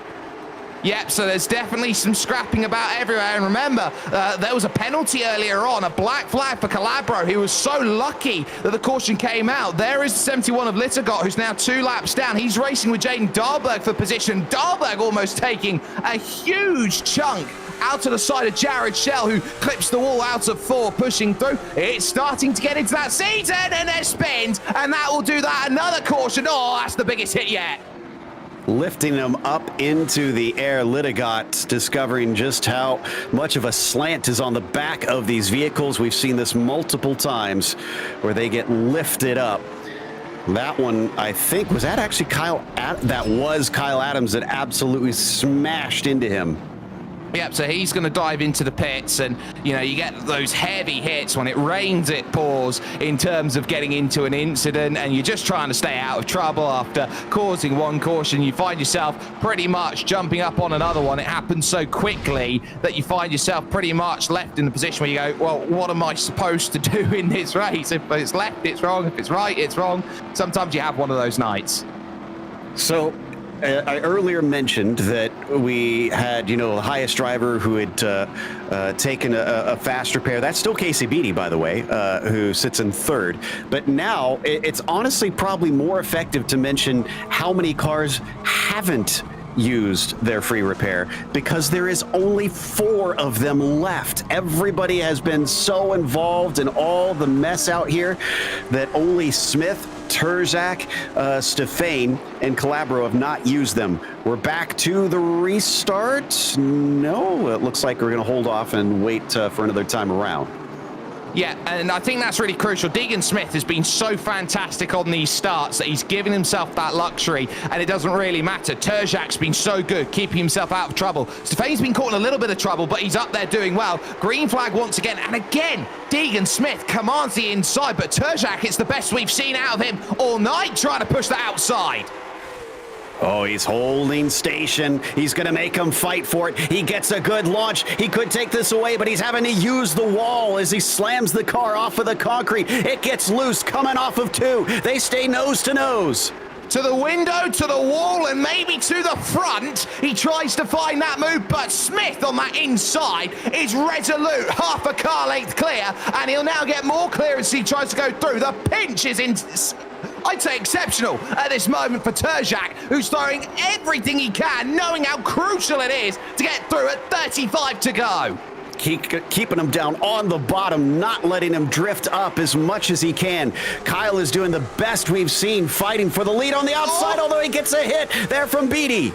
Yep, so there's definitely some scrapping about everywhere. And remember, there was a penalty earlier on, a black flag for Calabro. He was so lucky that the caution came out. There is the 71 of Littergott, who's now 2 laps down. He's racing with Jaden Dahlberg for position. Dahlberg almost taking a huge chunk out to the side of Jared Shell, who clips the wall out of 4, pushing through. It's starting to get into that season, and there's spins, and that will do that. Another caution. Oh, that's the biggest hit yet. lifting him up into the air. Lidegot discovering just how much of a slant is on the back of these vehicles. We've seen this multiple times where they get lifted up. That one, I think, was that actually that was Kyle Adams that absolutely smashed into him. Yep, so he's going to dive into the pits, and you know, you get those heavy hits. When it rains, it pours in terms of getting into an incident, and you're just trying to stay out of trouble after causing one caution. You find yourself pretty much jumping up on another one. It happens so quickly that you find yourself pretty much left in the position where you go, well, what am I supposed to do in this race? If it's left, it's wrong. If it's right, it's wrong. Sometimes you have one of those nights. So I earlier mentioned that we had, you know, the highest driver who had taken a fast repair. That's still Casey Beattie, by the way, who sits in third. But now it's honestly probably more effective to mention how many cars haven't used their free repair, because there is only 4 of them left. Everybody has been so involved in all the mess out here that only Smith, Terziak, Stefane, and Calabro have not used them. We're back to the restart. No, it looks like we're going to hold off and wait for another time around. Yeah, and I think that's really crucial. Deegan Smith has been so fantastic on these starts that he's given himself that luxury, and it doesn't really matter. Terziak's been so good, keeping himself out of trouble. Stefane's been caught in a little bit of trouble, but he's up there doing well. Green flag once again, and again, Deegan Smith commands the inside, but Terziak, it's the best we've seen out of him all night, trying to push that outside. Oh, he's holding station. He's going to make him fight for it. He gets a good launch. He could take this away, but he's having to use the wall as he slams the car off of the concrete. It gets loose coming off of 2. They stay nose to nose. To the window, to the wall, and maybe to the front. He tries to find that move, but Smith on that inside is resolute. Half a car length clear, and he'll now get more clearance as he tries to go through. The pinch is in, I'd say, exceptional at this moment for Terziak, who's throwing everything he can, knowing how crucial it is to get through at 35 to go. Keeping him down on the bottom, not letting him drift up as much as he can. Kyle is doing the best we've seen, fighting for the lead on the outside, although he gets a hit there from Beattie.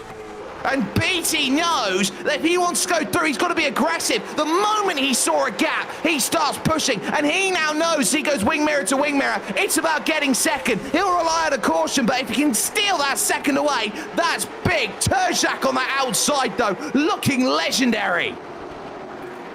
And Beattie knows that if he wants to go through, he's got to be aggressive. The moment he saw a gap, he starts pushing, and he now knows he goes wing mirror to wing mirror. It's about getting second. He'll rely on a caution, but if he can steal that second away, that's big. Terziak on that outside, though, looking legendary.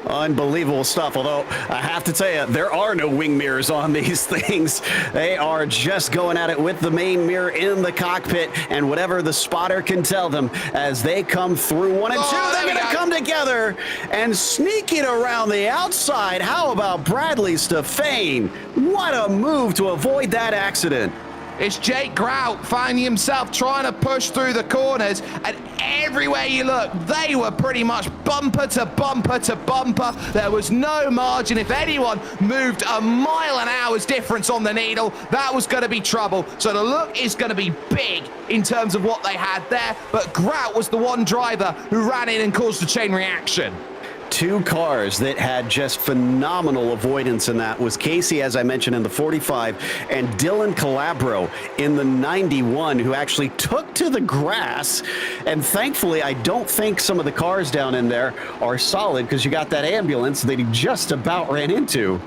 Unbelievable stuff, although I have to tell you, there are no wing mirrors on these things. They are just going at it with the main mirror in the cockpit, and whatever the spotter can tell them as they come through 1 and 2, they're going to come together and sneak it around the outside. How about Bradley Stefane? What a move to avoid that accident. It's Jake Grout finding himself trying to push through the corners, and everywhere you look, they were pretty much bumper to bumper to bumper. There was no margin. If anyone moved a mile an hour's difference on the needle, that was going to be trouble. So the look is going to be big in terms of what they had there, but Grout was the one driver who ran in and caused the chain reaction. 2 cars that had just phenomenal avoidance in that was Casey, as I mentioned, in the 45, and Dylan Calabro in the 91, who actually took to the grass. And thankfully, I don't think some of the cars down in there are solid, because you got that ambulance that he just about ran into.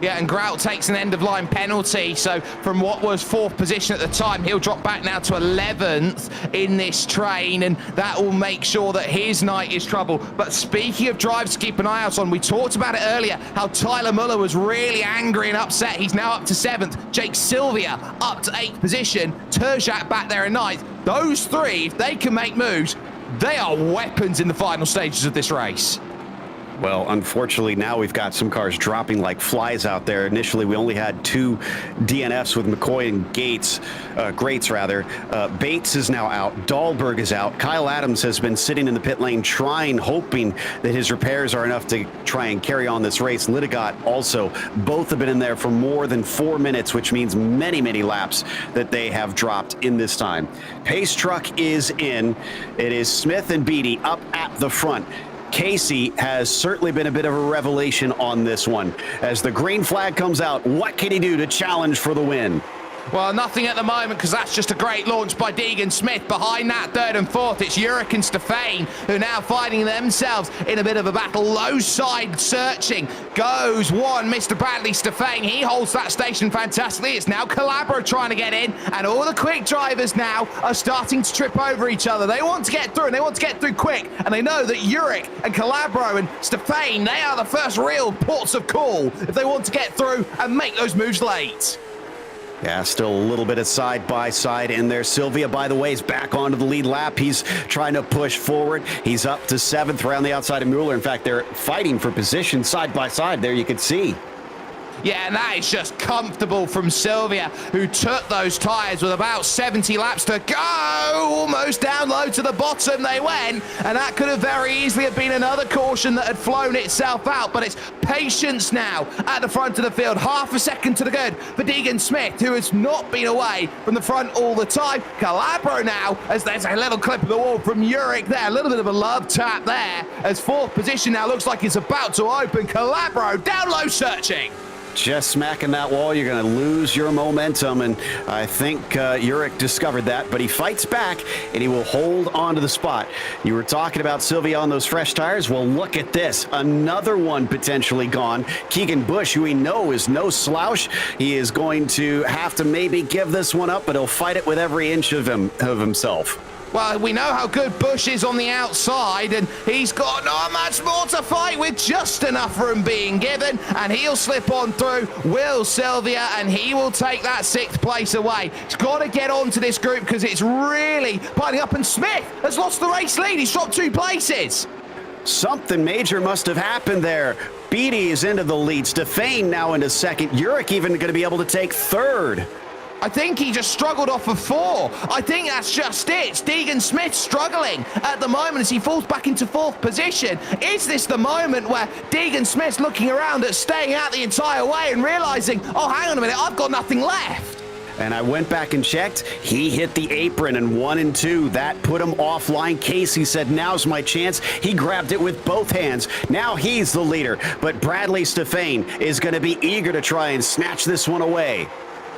Yeah, and Grout takes an end-of-line penalty, so from what was 4th position at the time, he'll drop back now to 11th in this train, and that will make sure that his night is trouble. But speaking of drives to keep an eye out on, we talked about it earlier, how Tyler Muller was really angry and upset. He's now up to 7th. Jake Sylvia up to 8th position. Terziak back there in 9th. Those 3, if they can make moves, they are weapons in the final stages of this race. Well, unfortunately, now we've got some cars dropping like flies out there. Initially, we only had 2 DNFs with McCoy and Grates rather. Bates is now out. Dahlberg is out. Kyle Adams has been sitting in the pit lane hoping that his repairs are enough to try and carry on this race. Lidegot also. Both have been in there for more than 4 minutes, which means many, many laps that they have dropped in this time. Pace truck is in. It is Smith and Beattie up at the front. Casey has certainly been a bit of a revelation on this one. As the green flag comes out, what can he do to challenge for the win? Well, nothing at the moment, because that's just a great launch by Deegan Smith. Behind that, third and fourth, it's Yurik and Stefane, who are now finding themselves in a bit of a battle. Low side searching. Goes one, Mr. Bradley Stefane. He holds that station fantastically. It's now Calabro trying to get in, and all the quick drivers now are starting to trip over each other. They want to get through, and they want to get through quick, and they know that Yurik and Calabro and Stefane, they are the first real ports of call if they want to get through and make those moves late. Yeah, still a little bit of side-by-side in there. Sylvia, by the way, is back onto the lead lap. He's trying to push forward. He's up to 7th around the outside of Mueller. In fact, they're fighting for position side-by-side there, you can see. Yeah, and that is just comfortable from Sylvia, who took those tyres with about 70 laps to go. Almost down low to the bottom they went, and that could have very easily have been another caution that had flown itself out, but it's patience now at the front of the field. Half a second to the good for Deegan Smith, who has not been away from the front all the time. Calabro now, as there's a little clip of the wall from Yurik there, a little bit of a love tap there, as 4th position now looks like it's about to open. Calabro down low searching. Just smacking that wall, you're going to lose your momentum, and I think Yurik discovered that, but he fights back, and he will hold on to the spot. You were talking about Sylvia on those fresh tires. Well, look at this. Another one potentially gone. Keegan Bush, who we know is no slouch, he is going to have to maybe give this one up, but he'll fight it with every inch of himself. Well, we know how good Bush is on the outside, and he's got not much more to fight with, just enough room being given, and he'll slip on through, will Sylvia, and he will take that 6th place away. He's got to get onto this group because it's really piling up, and Smith has lost the race lead. He's dropped 2 places. Something major must have happened there. Beatty is into the lead. Stefane now into 2nd. Yurik even going to be able to take 3rd. I think he just struggled off of 4. I think that's just it. It's Deegan Smith struggling at the moment as he falls back into 4th position. Is this the moment where Deegan Smith's looking around at staying out the entire way and realizing, oh, hang on a minute, I've got nothing left? And I went back and checked. He hit the apron in 1 and 2. That put him offline. Casey said, now's my chance. He grabbed it with both hands. Now he's the leader. But Bradley Stefane is going to be eager to try and snatch this one away.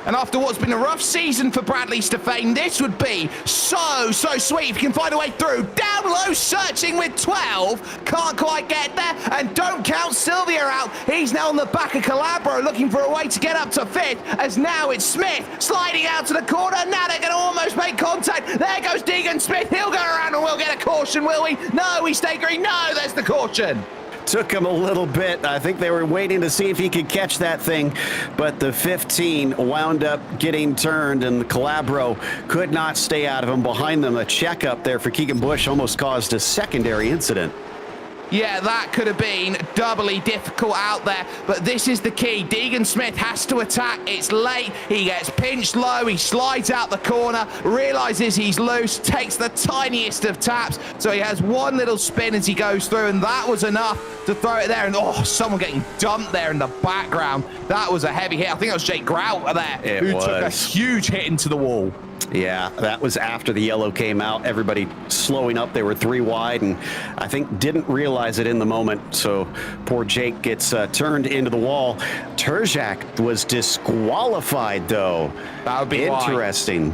And after what's been a rough season for Bradley Stefane, this would be so sweet if he can find a way through. Down low, searching with 12. Can't quite get there. And don't count Sylvia out. He's now on the back of Calabro, looking for a way to get up to 5th, as now it's Smith sliding out to the corner. Now they're going to almost make contact. There goes Deegan Smith. He'll go around and we'll get a caution, will we? No, we stay green. No, there's the caution. Took him a little bit. I think they were waiting to see if he could catch that thing, but the 15 wound up getting turned, and the Calabro could not stay out of him. Behind them, a checkup there for Keegan Bush almost caused a secondary incident. Yeah, that could have been doubly difficult out there, but this is the key. Deegan Smith has to attack. It's late. He gets pinched low. He slides out the corner, realizes he's loose, takes the tiniest of taps, so he has one little spin as he goes through, and that was enough to throw it there. And oh, someone getting dumped there in the background. That was a heavy hit. I think it was Jake Grout there who took a huge hit into the wall. Yeah, that was after the yellow came out. Everybody slowing up. They were 3 wide, and I think didn't realize it in the moment. So poor Jake gets turned into the wall. Terjak was disqualified, though. That would be interesting.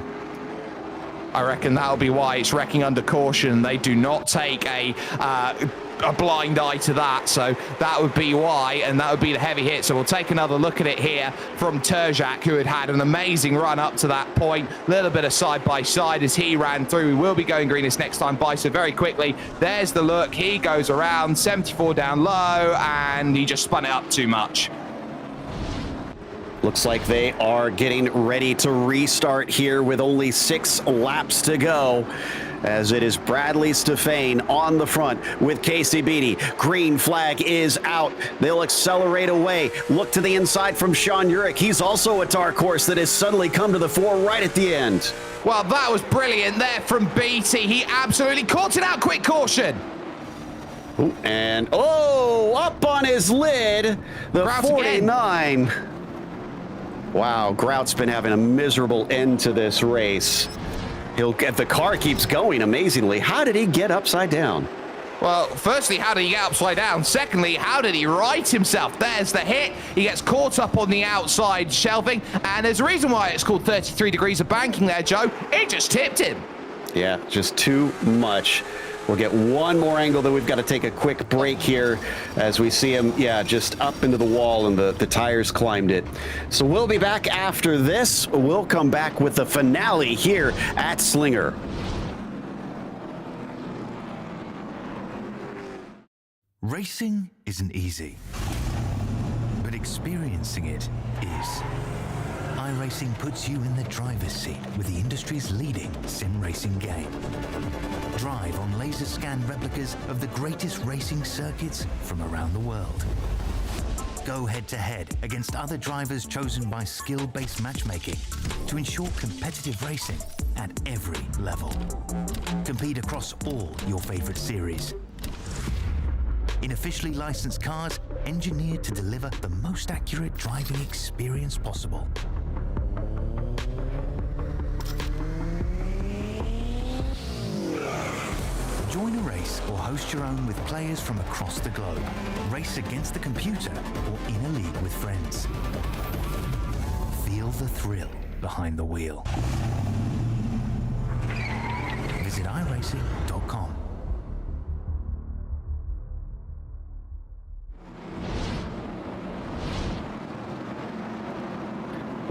I reckon that'll be why it's wrecking under caution. They do not take a blind eye to that, so that would be why, and that would be the heavy hit. So we'll take another look at it here from Terjak, who had had an amazing run up to that point. A little bit of side-by-side as he ran through. We will be going green this next time by, so very quickly, there's the look. He goes around, 74 down low, and he just spun it up too much. Looks like they are getting ready to restart here with only 6 laps to go, as it is Bradley Stefane on the front with Casey Beatty. Green flag is out. They'll accelerate away. Look to the inside from Sean Yurik. He's also a dark horse that has suddenly come to the fore right at the end. Well, that was brilliant there from Beatty. He absolutely caught it out. Quick caution. Ooh, and up on his lid, the Grout 49. Again. Wow, Grout's been having a miserable end to this race. The car keeps going amazingly. How did he get upside down? Well, firstly, how did he get upside down? Secondly, how did he right himself? There's the hit. He gets caught up on the outside shelving, and there's a reason why it's called 33 degrees of banking there, Joe. It just tipped him. Yeah, just too much. We'll get one more angle, then we've got to take a quick break here as we see him, just up into the wall and the tires climbed it. So we'll be back after this. We'll come back with the finale here at Slinger. Racing isn't easy, but experiencing it is. iRacing puts you in the driver's seat with the industry's leading sim racing game. Drive on laser scan replicas of the greatest racing circuits from around the world. Go head-to-head against other drivers chosen by skill-based matchmaking to ensure competitive racing at every level. Compete across all your favorite series. In officially licensed cars, engineered to deliver the most accurate driving experience possible. Join a race or host your own with players from across the globe. Race against the computer or in a league with friends. Feel the thrill behind the wheel. Visit iRacing.com.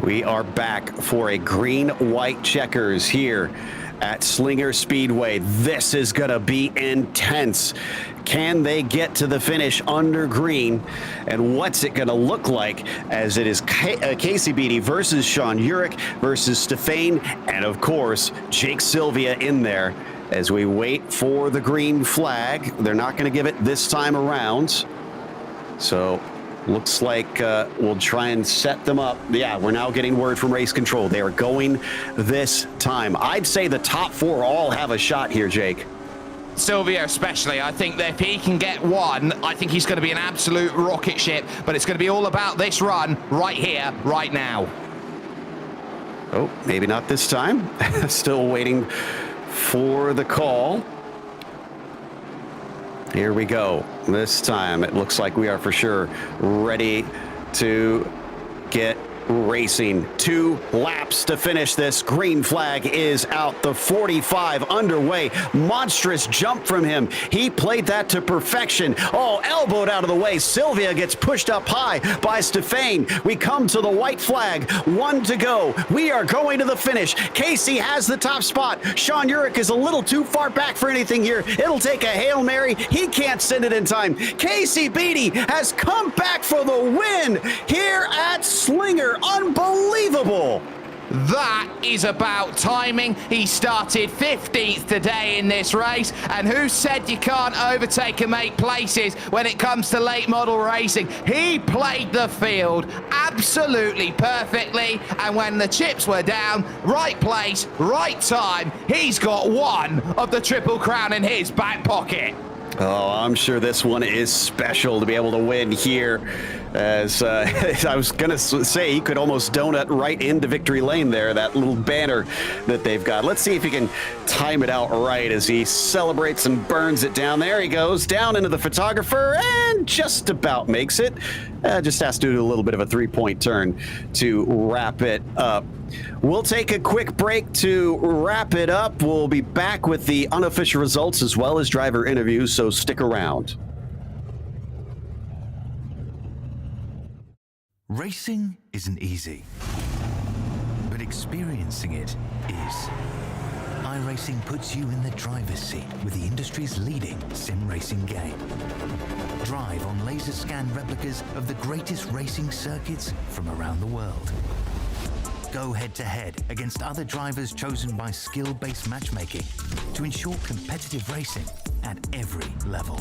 We are back for a green-white checkers here at Slinger Speedway. This is going to be intense. Can they get to the finish under green? And what's it going to look like as it is Casey Beattie versus Sean Urich versus Stefan, and of course, Jake Sylvia in there as we wait for the green flag. They're not going to give it this time around. So looks like we'll try and set them up. Yeah, we're now getting word from race control. They are going this time. I'd say the top four all have a shot here, Jake. Sylvia especially. I think that if he can get one, I think he's going to be an absolute rocket ship, but it's going to be all about this run right here, right now. Oh, maybe not this time. Still waiting for the call. Here we go. This time it looks like we are for sure ready to get racing. 2 laps to finish this. Green flag is out. The 45 underway. Monstrous jump from him. He played that to perfection. Oh, elbowed out of the way. Sylvia gets pushed up high by Stefan. We come to the white flag. 1 to go. We are going to the finish. Casey has the top spot. Sean Urich is a little too far back for anything here. It'll take a Hail Mary. He can't send it in time. Casey Beattie has come back for the win here at Slinger. Unbelievable. That is about timing. He started 15th today in this race, and who said you can't overtake and make places when it comes to late model racing? He played the field absolutely perfectly, and when the chips were down, right place, right time, he's got one of the Triple Crown in his back pocket. Oh, I'm sure this one is special to be able to win here. As I was going to say, he could almost donut right into victory lane there, that little banner that they've got. Let's see if he can time it out right as he celebrates and burns it down. There he goes, down into the photographer, and just about makes it. Just has to do a little bit of a 3-point turn to wrap it up. We'll take a quick break to wrap it up. We'll be back with the unofficial results as well as driver interviews, so stick around. Racing isn't easy, but experiencing it is. iRacing puts you in the driver's seat with the industry's leading sim racing game. Drive on laser scan replicas of the greatest racing circuits from around the world. Go head-to-head against other drivers chosen by skill-based matchmaking to ensure competitive racing at every level.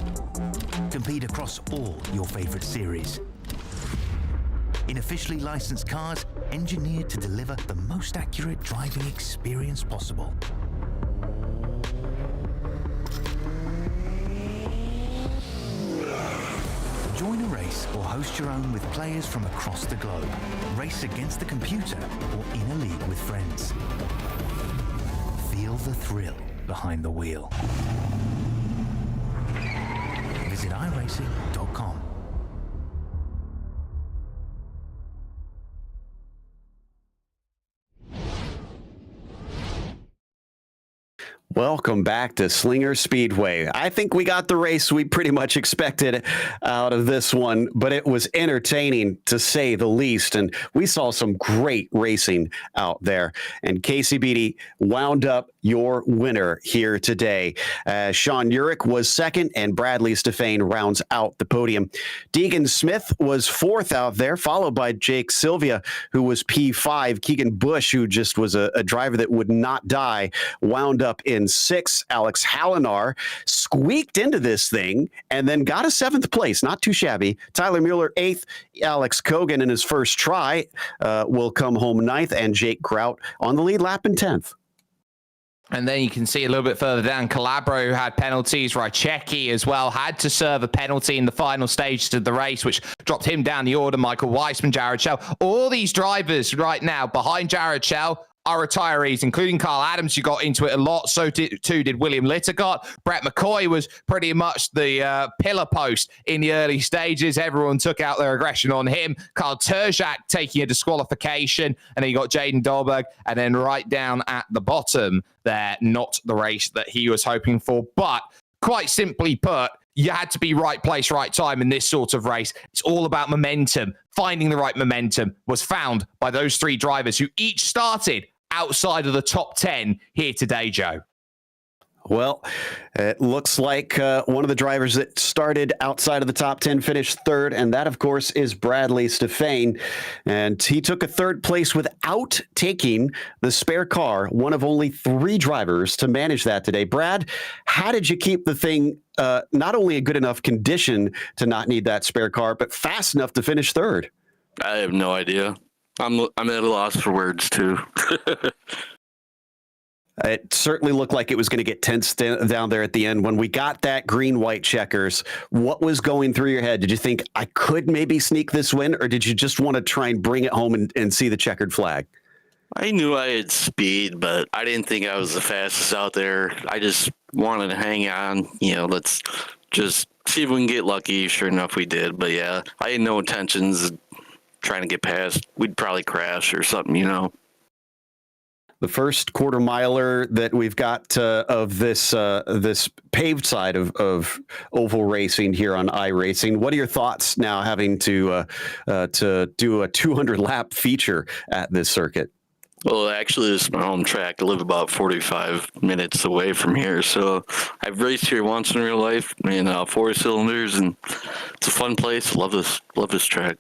Compete across all your favorite series. In officially licensed cars, engineered to deliver the most accurate driving experience possible. Join a race or host your own with players from across the globe. Race against the computer or in a league with friends. Feel the thrill behind the wheel. Visit iRacing.com. Welcome back to Slinger Speedway. I think we got the race we pretty much expected out of this one, but it was entertaining to say the least. And we saw some great racing out there. And Casey Beatty wound up your winner here today. Sean Urich was second, and Bradley Stefane rounds out the podium. Deegan Smith was fourth out there, followed by Jake Sylvia, who was P5. Keegan Bush, who just was a driver that would not die, wound up in sixth. Alex Hallinar squeaked into this thing and then got a seventh place. Not too shabby. Tyler Mueller, eighth. Alex Kogan in his first try will come home ninth, and Jake Grout on the lead lap in 10th. And then you can see a little bit further down, Calabro, who had penalties. Rychecki as well had to serve a penalty in the final stage of the race, which dropped him down the order. Michael Weissman, Jared Schell. All these drivers right now behind Jared Schell are retirees, including Carl Adams, who got into it a lot. So too did William Littergott. Brett McCoy was pretty much the pillar post in the early stages. Everyone took out their aggression on him. Carl Terjak taking a disqualification, and then you got Jaden Dahlberg, and then right down at the bottom there, not the race that he was hoping for. But quite simply put, you had to be right place, right time in this sort of race. It's all about momentum. Finding the right momentum was found by those three drivers who each started outside of the top 10 here today, Joe. Well, it looks like one of the drivers that started outside of the top 10 finished third, and that, of course, is Bradley Stefane. And he took a third place without taking the spare car, one of only three drivers to manage that today. Brad, how did you keep the thing not only a good enough condition to not need that spare car, but fast enough to finish third? I have no idea. I'm at a loss for words, too. It certainly looked like it was going to get tense down there at the end. When we got that green-white checkers, what was going through your head? Did you think, I could maybe sneak this win, or did you just want to try and bring it home and see the checkered flag? I knew I had speed, but I didn't think I was the fastest out there. I just wanted to hang on. Let's just see if we can get lucky. Sure enough, we did. But, yeah, I had no intentions of trying to get past. We'd probably crash or something, The first quarter miler that we've got of this paved side of oval racing here on iRacing. What are your thoughts now, having to do a 200 lap feature at this circuit? Well, actually, this is my home track. I live about 45 minutes away from here, so I've raced here once in real life in 4 cylinders, and it's a fun place. Love this track.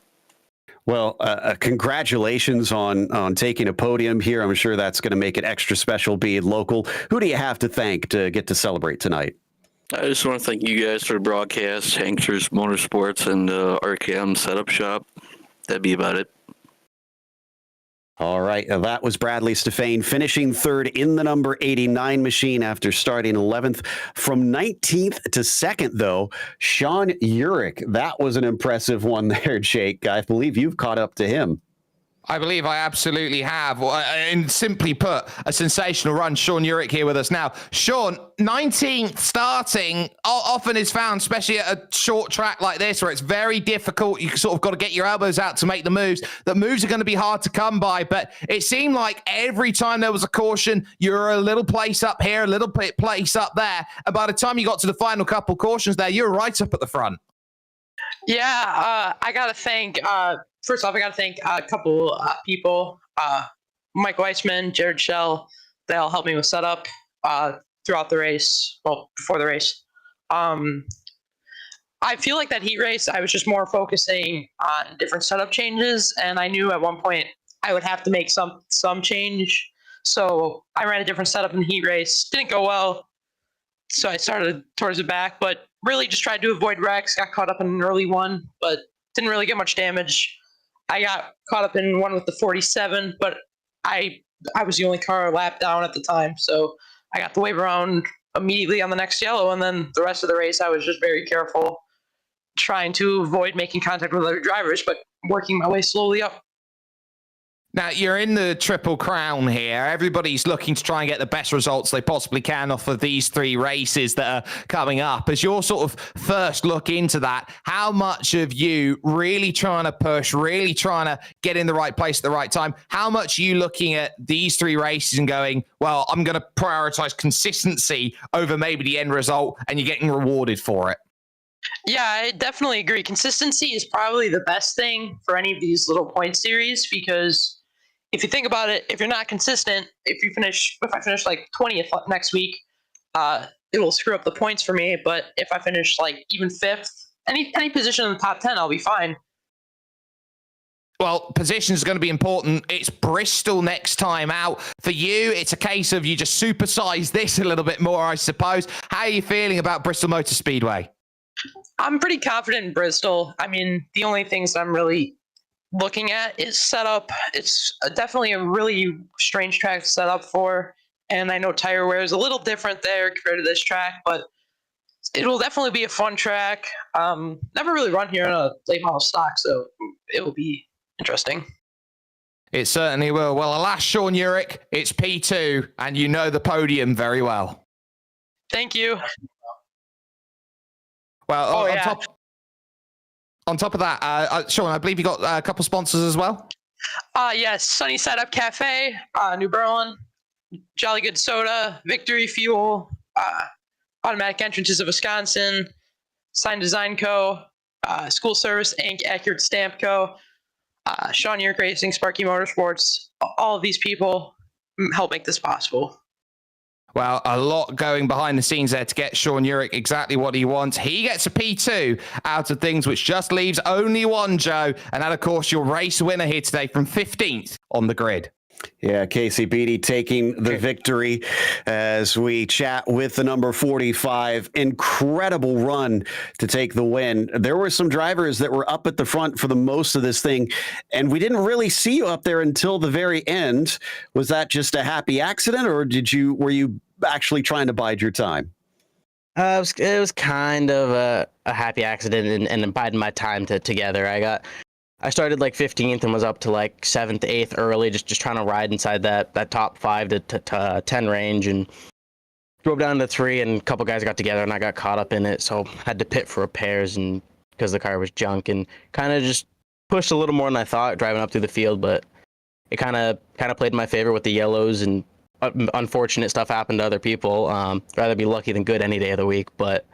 Well, congratulations on taking a podium here. I'm sure that's going to make it extra special being local. Who do you have to thank to get to celebrate tonight? I just want to thank you guys for the broadcast, Hanksters Motorsports, and RKM Setup Shop. That'd be about it. All right, that was Bradley Stefane finishing third in the number 89 machine after starting 11th. From 19th to 2nd, though, Sean Urich. That was an impressive one there, Jake. I believe you've caught up to him. I believe I absolutely have. And simply put, a sensational run. Sean Urich here with us now. Sean, 19th starting often is found, especially at a short track like this where it's very difficult. You sort of got to get your elbows out to make the moves. The moves are going to be hard to come by, but it seemed like every time there was a caution, you're a little place up here, a little place up there. And by the time you got to the final couple cautions there, you're right up at the front. Yeah, I got to thank... First off, I got to thank a couple people, Mike Weissman, Jared Schell. They all helped me with setup throughout the race, well, before the race. I feel like that heat race, I was just more focusing on different setup changes, and I knew at one point I would have to make some change. So I ran a different setup in the heat race. Didn't go well, so I started towards the back, but really just tried to avoid wrecks. Got caught up in an early one, but didn't really get much damage. I got caught up in one with the 47, but I was the only car lap down at the time, so I got the wave around immediately on the next yellow, and then the rest of the race I was just very careful, trying to avoid making contact with other drivers, but working my way slowly up. Now, you're in the Triple Crown here. Everybody's looking to try and get the best results they possibly can off of these 3 races that are coming up. As your sort of first look into that, how much of you really trying to push, really trying to get in the right place at the right time? How much are you looking at these 3 races and going, well, I'm going to prioritize consistency over maybe the end result, and you're getting rewarded for it? Yeah, I definitely agree. Consistency is probably the best thing for any of these little point series, because if you think about it, if you're not consistent, if I finish like 20th next week, it will screw up the points for me. But if I finish like even 5th, any position in the top 10, I'll be fine. Well, position is going to be important. It's Bristol next time out. For you, it's a case of you just supersize this a little bit more, I suppose. How are you feeling about Bristol Motor Speedway? I'm pretty confident in Bristol. I mean, the only things I'm really looking at is setup. It's definitely a really strange track to set up for, and I know tire wear is a little different there compared to this track, but it will definitely be a fun track. Never really run here in a late model stock, so it will be interesting. It certainly will. Well, alas, Sean Urich, it's P2, and you know the podium very well. Thank you. Well, on top of that, Sean, I believe you got a couple sponsors as well. Yes, Sunny Setup Cafe, New Berlin, Jolly Good Soda, Victory Fuel, Automatic Entrances of Wisconsin, Sign Design Co., School Service Inc., Accurate Stamp Co., Sean York Racing, Sparky Motorsports. All of these people help make this possible. Well, a lot going behind the scenes there to get Sean Urich exactly what he wants. He gets a P2 out of things, which just leaves only one, Joe. And that, of course, your race winner here today from 15th on the grid. Yeah, Casey Beattie taking the victory as we chat with the number 45. Incredible run to take the win. There were some drivers that were up at the front for the most of this thing, and we didn't really see you up there until the very end. Was that just a happy accident, or were you actually trying to bide your time? It was kind of a happy accident and biding my time together. I started like 15th and was up to like 7th, 8th early, just trying to ride inside that top 5 to 10 range, and drove down to 3, and a couple guys got together and I got caught up in it, so had to pit for repairs and because the car was junk, and kind of just pushed a little more than I thought driving up through the field, but it kind of played in my favor with the yellows, and unfortunate stuff happened to other people. Rather be lucky than good any day of the week, but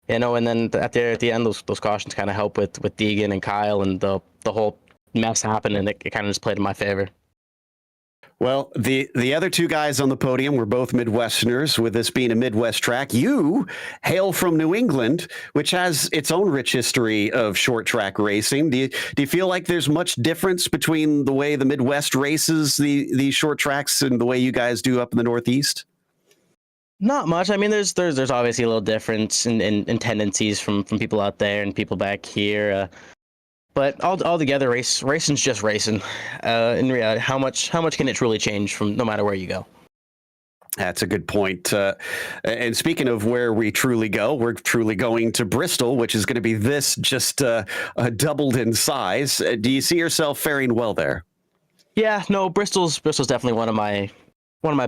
and then at the end, those cautions kind of help with Deegan and Kyle, and the whole mess happened, and it kind of just played in my favor. Well, the other 2 guys on the podium were both Midwesterners, with this being a Midwest track. You hail from New England, which has its own rich history of short track racing. Do you feel like there's much difference between the way the Midwest races these short tracks and the way you guys do up in the Northeast? Not much. I mean, there's obviously a little difference in tendencies from people out there and people back here. But all together, racing's just racing. In reality, how much can it truly change from no matter where you go? That's a good point. And speaking of where we truly go, we're truly going to Bristol, which is going to be just doubled in size. Do you see yourself faring well there? Yeah, no, Bristol's definitely one of my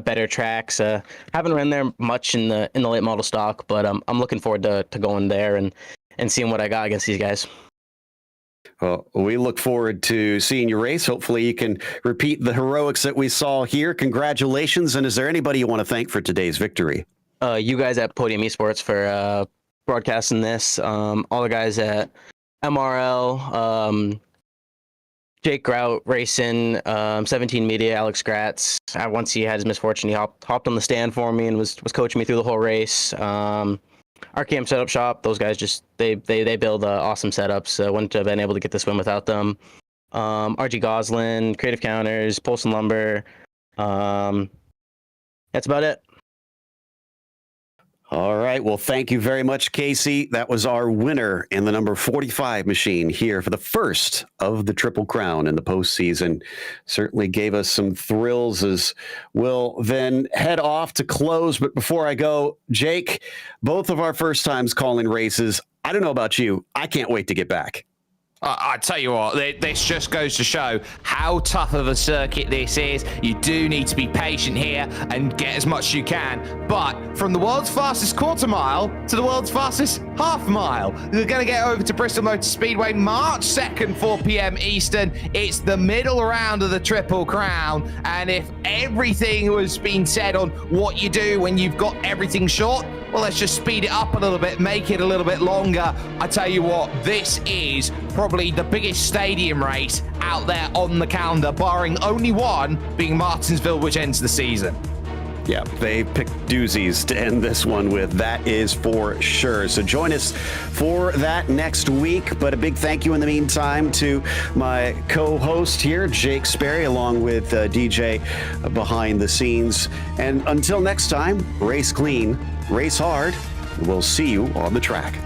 better tracks. Haven't ran there much in the late model stock, but I'm looking forward to going there and seeing what I got against these guys. Well, we look forward to seeing your race. Hopefully you can repeat the heroics that we saw here. Congratulations. And is there anybody you want to thank for today's victory? You guys at Podium Esports for broadcasting this. All the guys at MRL, Jake Grout Racing, 17 Media, Alex Gratz. Once he had his misfortune, he hopped on the stand for me and was coaching me through the whole race. RKM Setup Shop, those guys they build awesome setups. Wouldn't have been able to get this win without them. RG Goslin, Creative Counters, Polson Lumber. That's about it. All right. Well, thank you very much, Casey. That was our winner in the number 45 machine here for the first of the Triple Crown in the postseason. Certainly gave us some thrills as we'll then head off to close. But before I go, Jake, both of our first times calling races. I don't know about you. I can't wait to get back. I tell you what, this just goes to show how tough of a circuit this is. You do need to be patient here and get as much as you can. But from the world's fastest quarter mile to the world's fastest half mile, we're going to get over to Bristol Motor Speedway March 2nd, 4 p.m. Eastern. It's the middle round of the Triple Crown. And if everything was being said on what you do when you've got everything short, well, let's just speed it up a little bit, make it a little bit longer. I tell you what, this is probably the biggest stadium race out there on the calendar, barring only one being Martinsville, which ends the season. Yeah, they picked doozies to end this one with, that is for sure. So join us for that next week. But a big thank you in the meantime to my co-host here, Jake Sperry, along with DJ behind the scenes. And until next time, race clean, race hard. We'll see you on the track.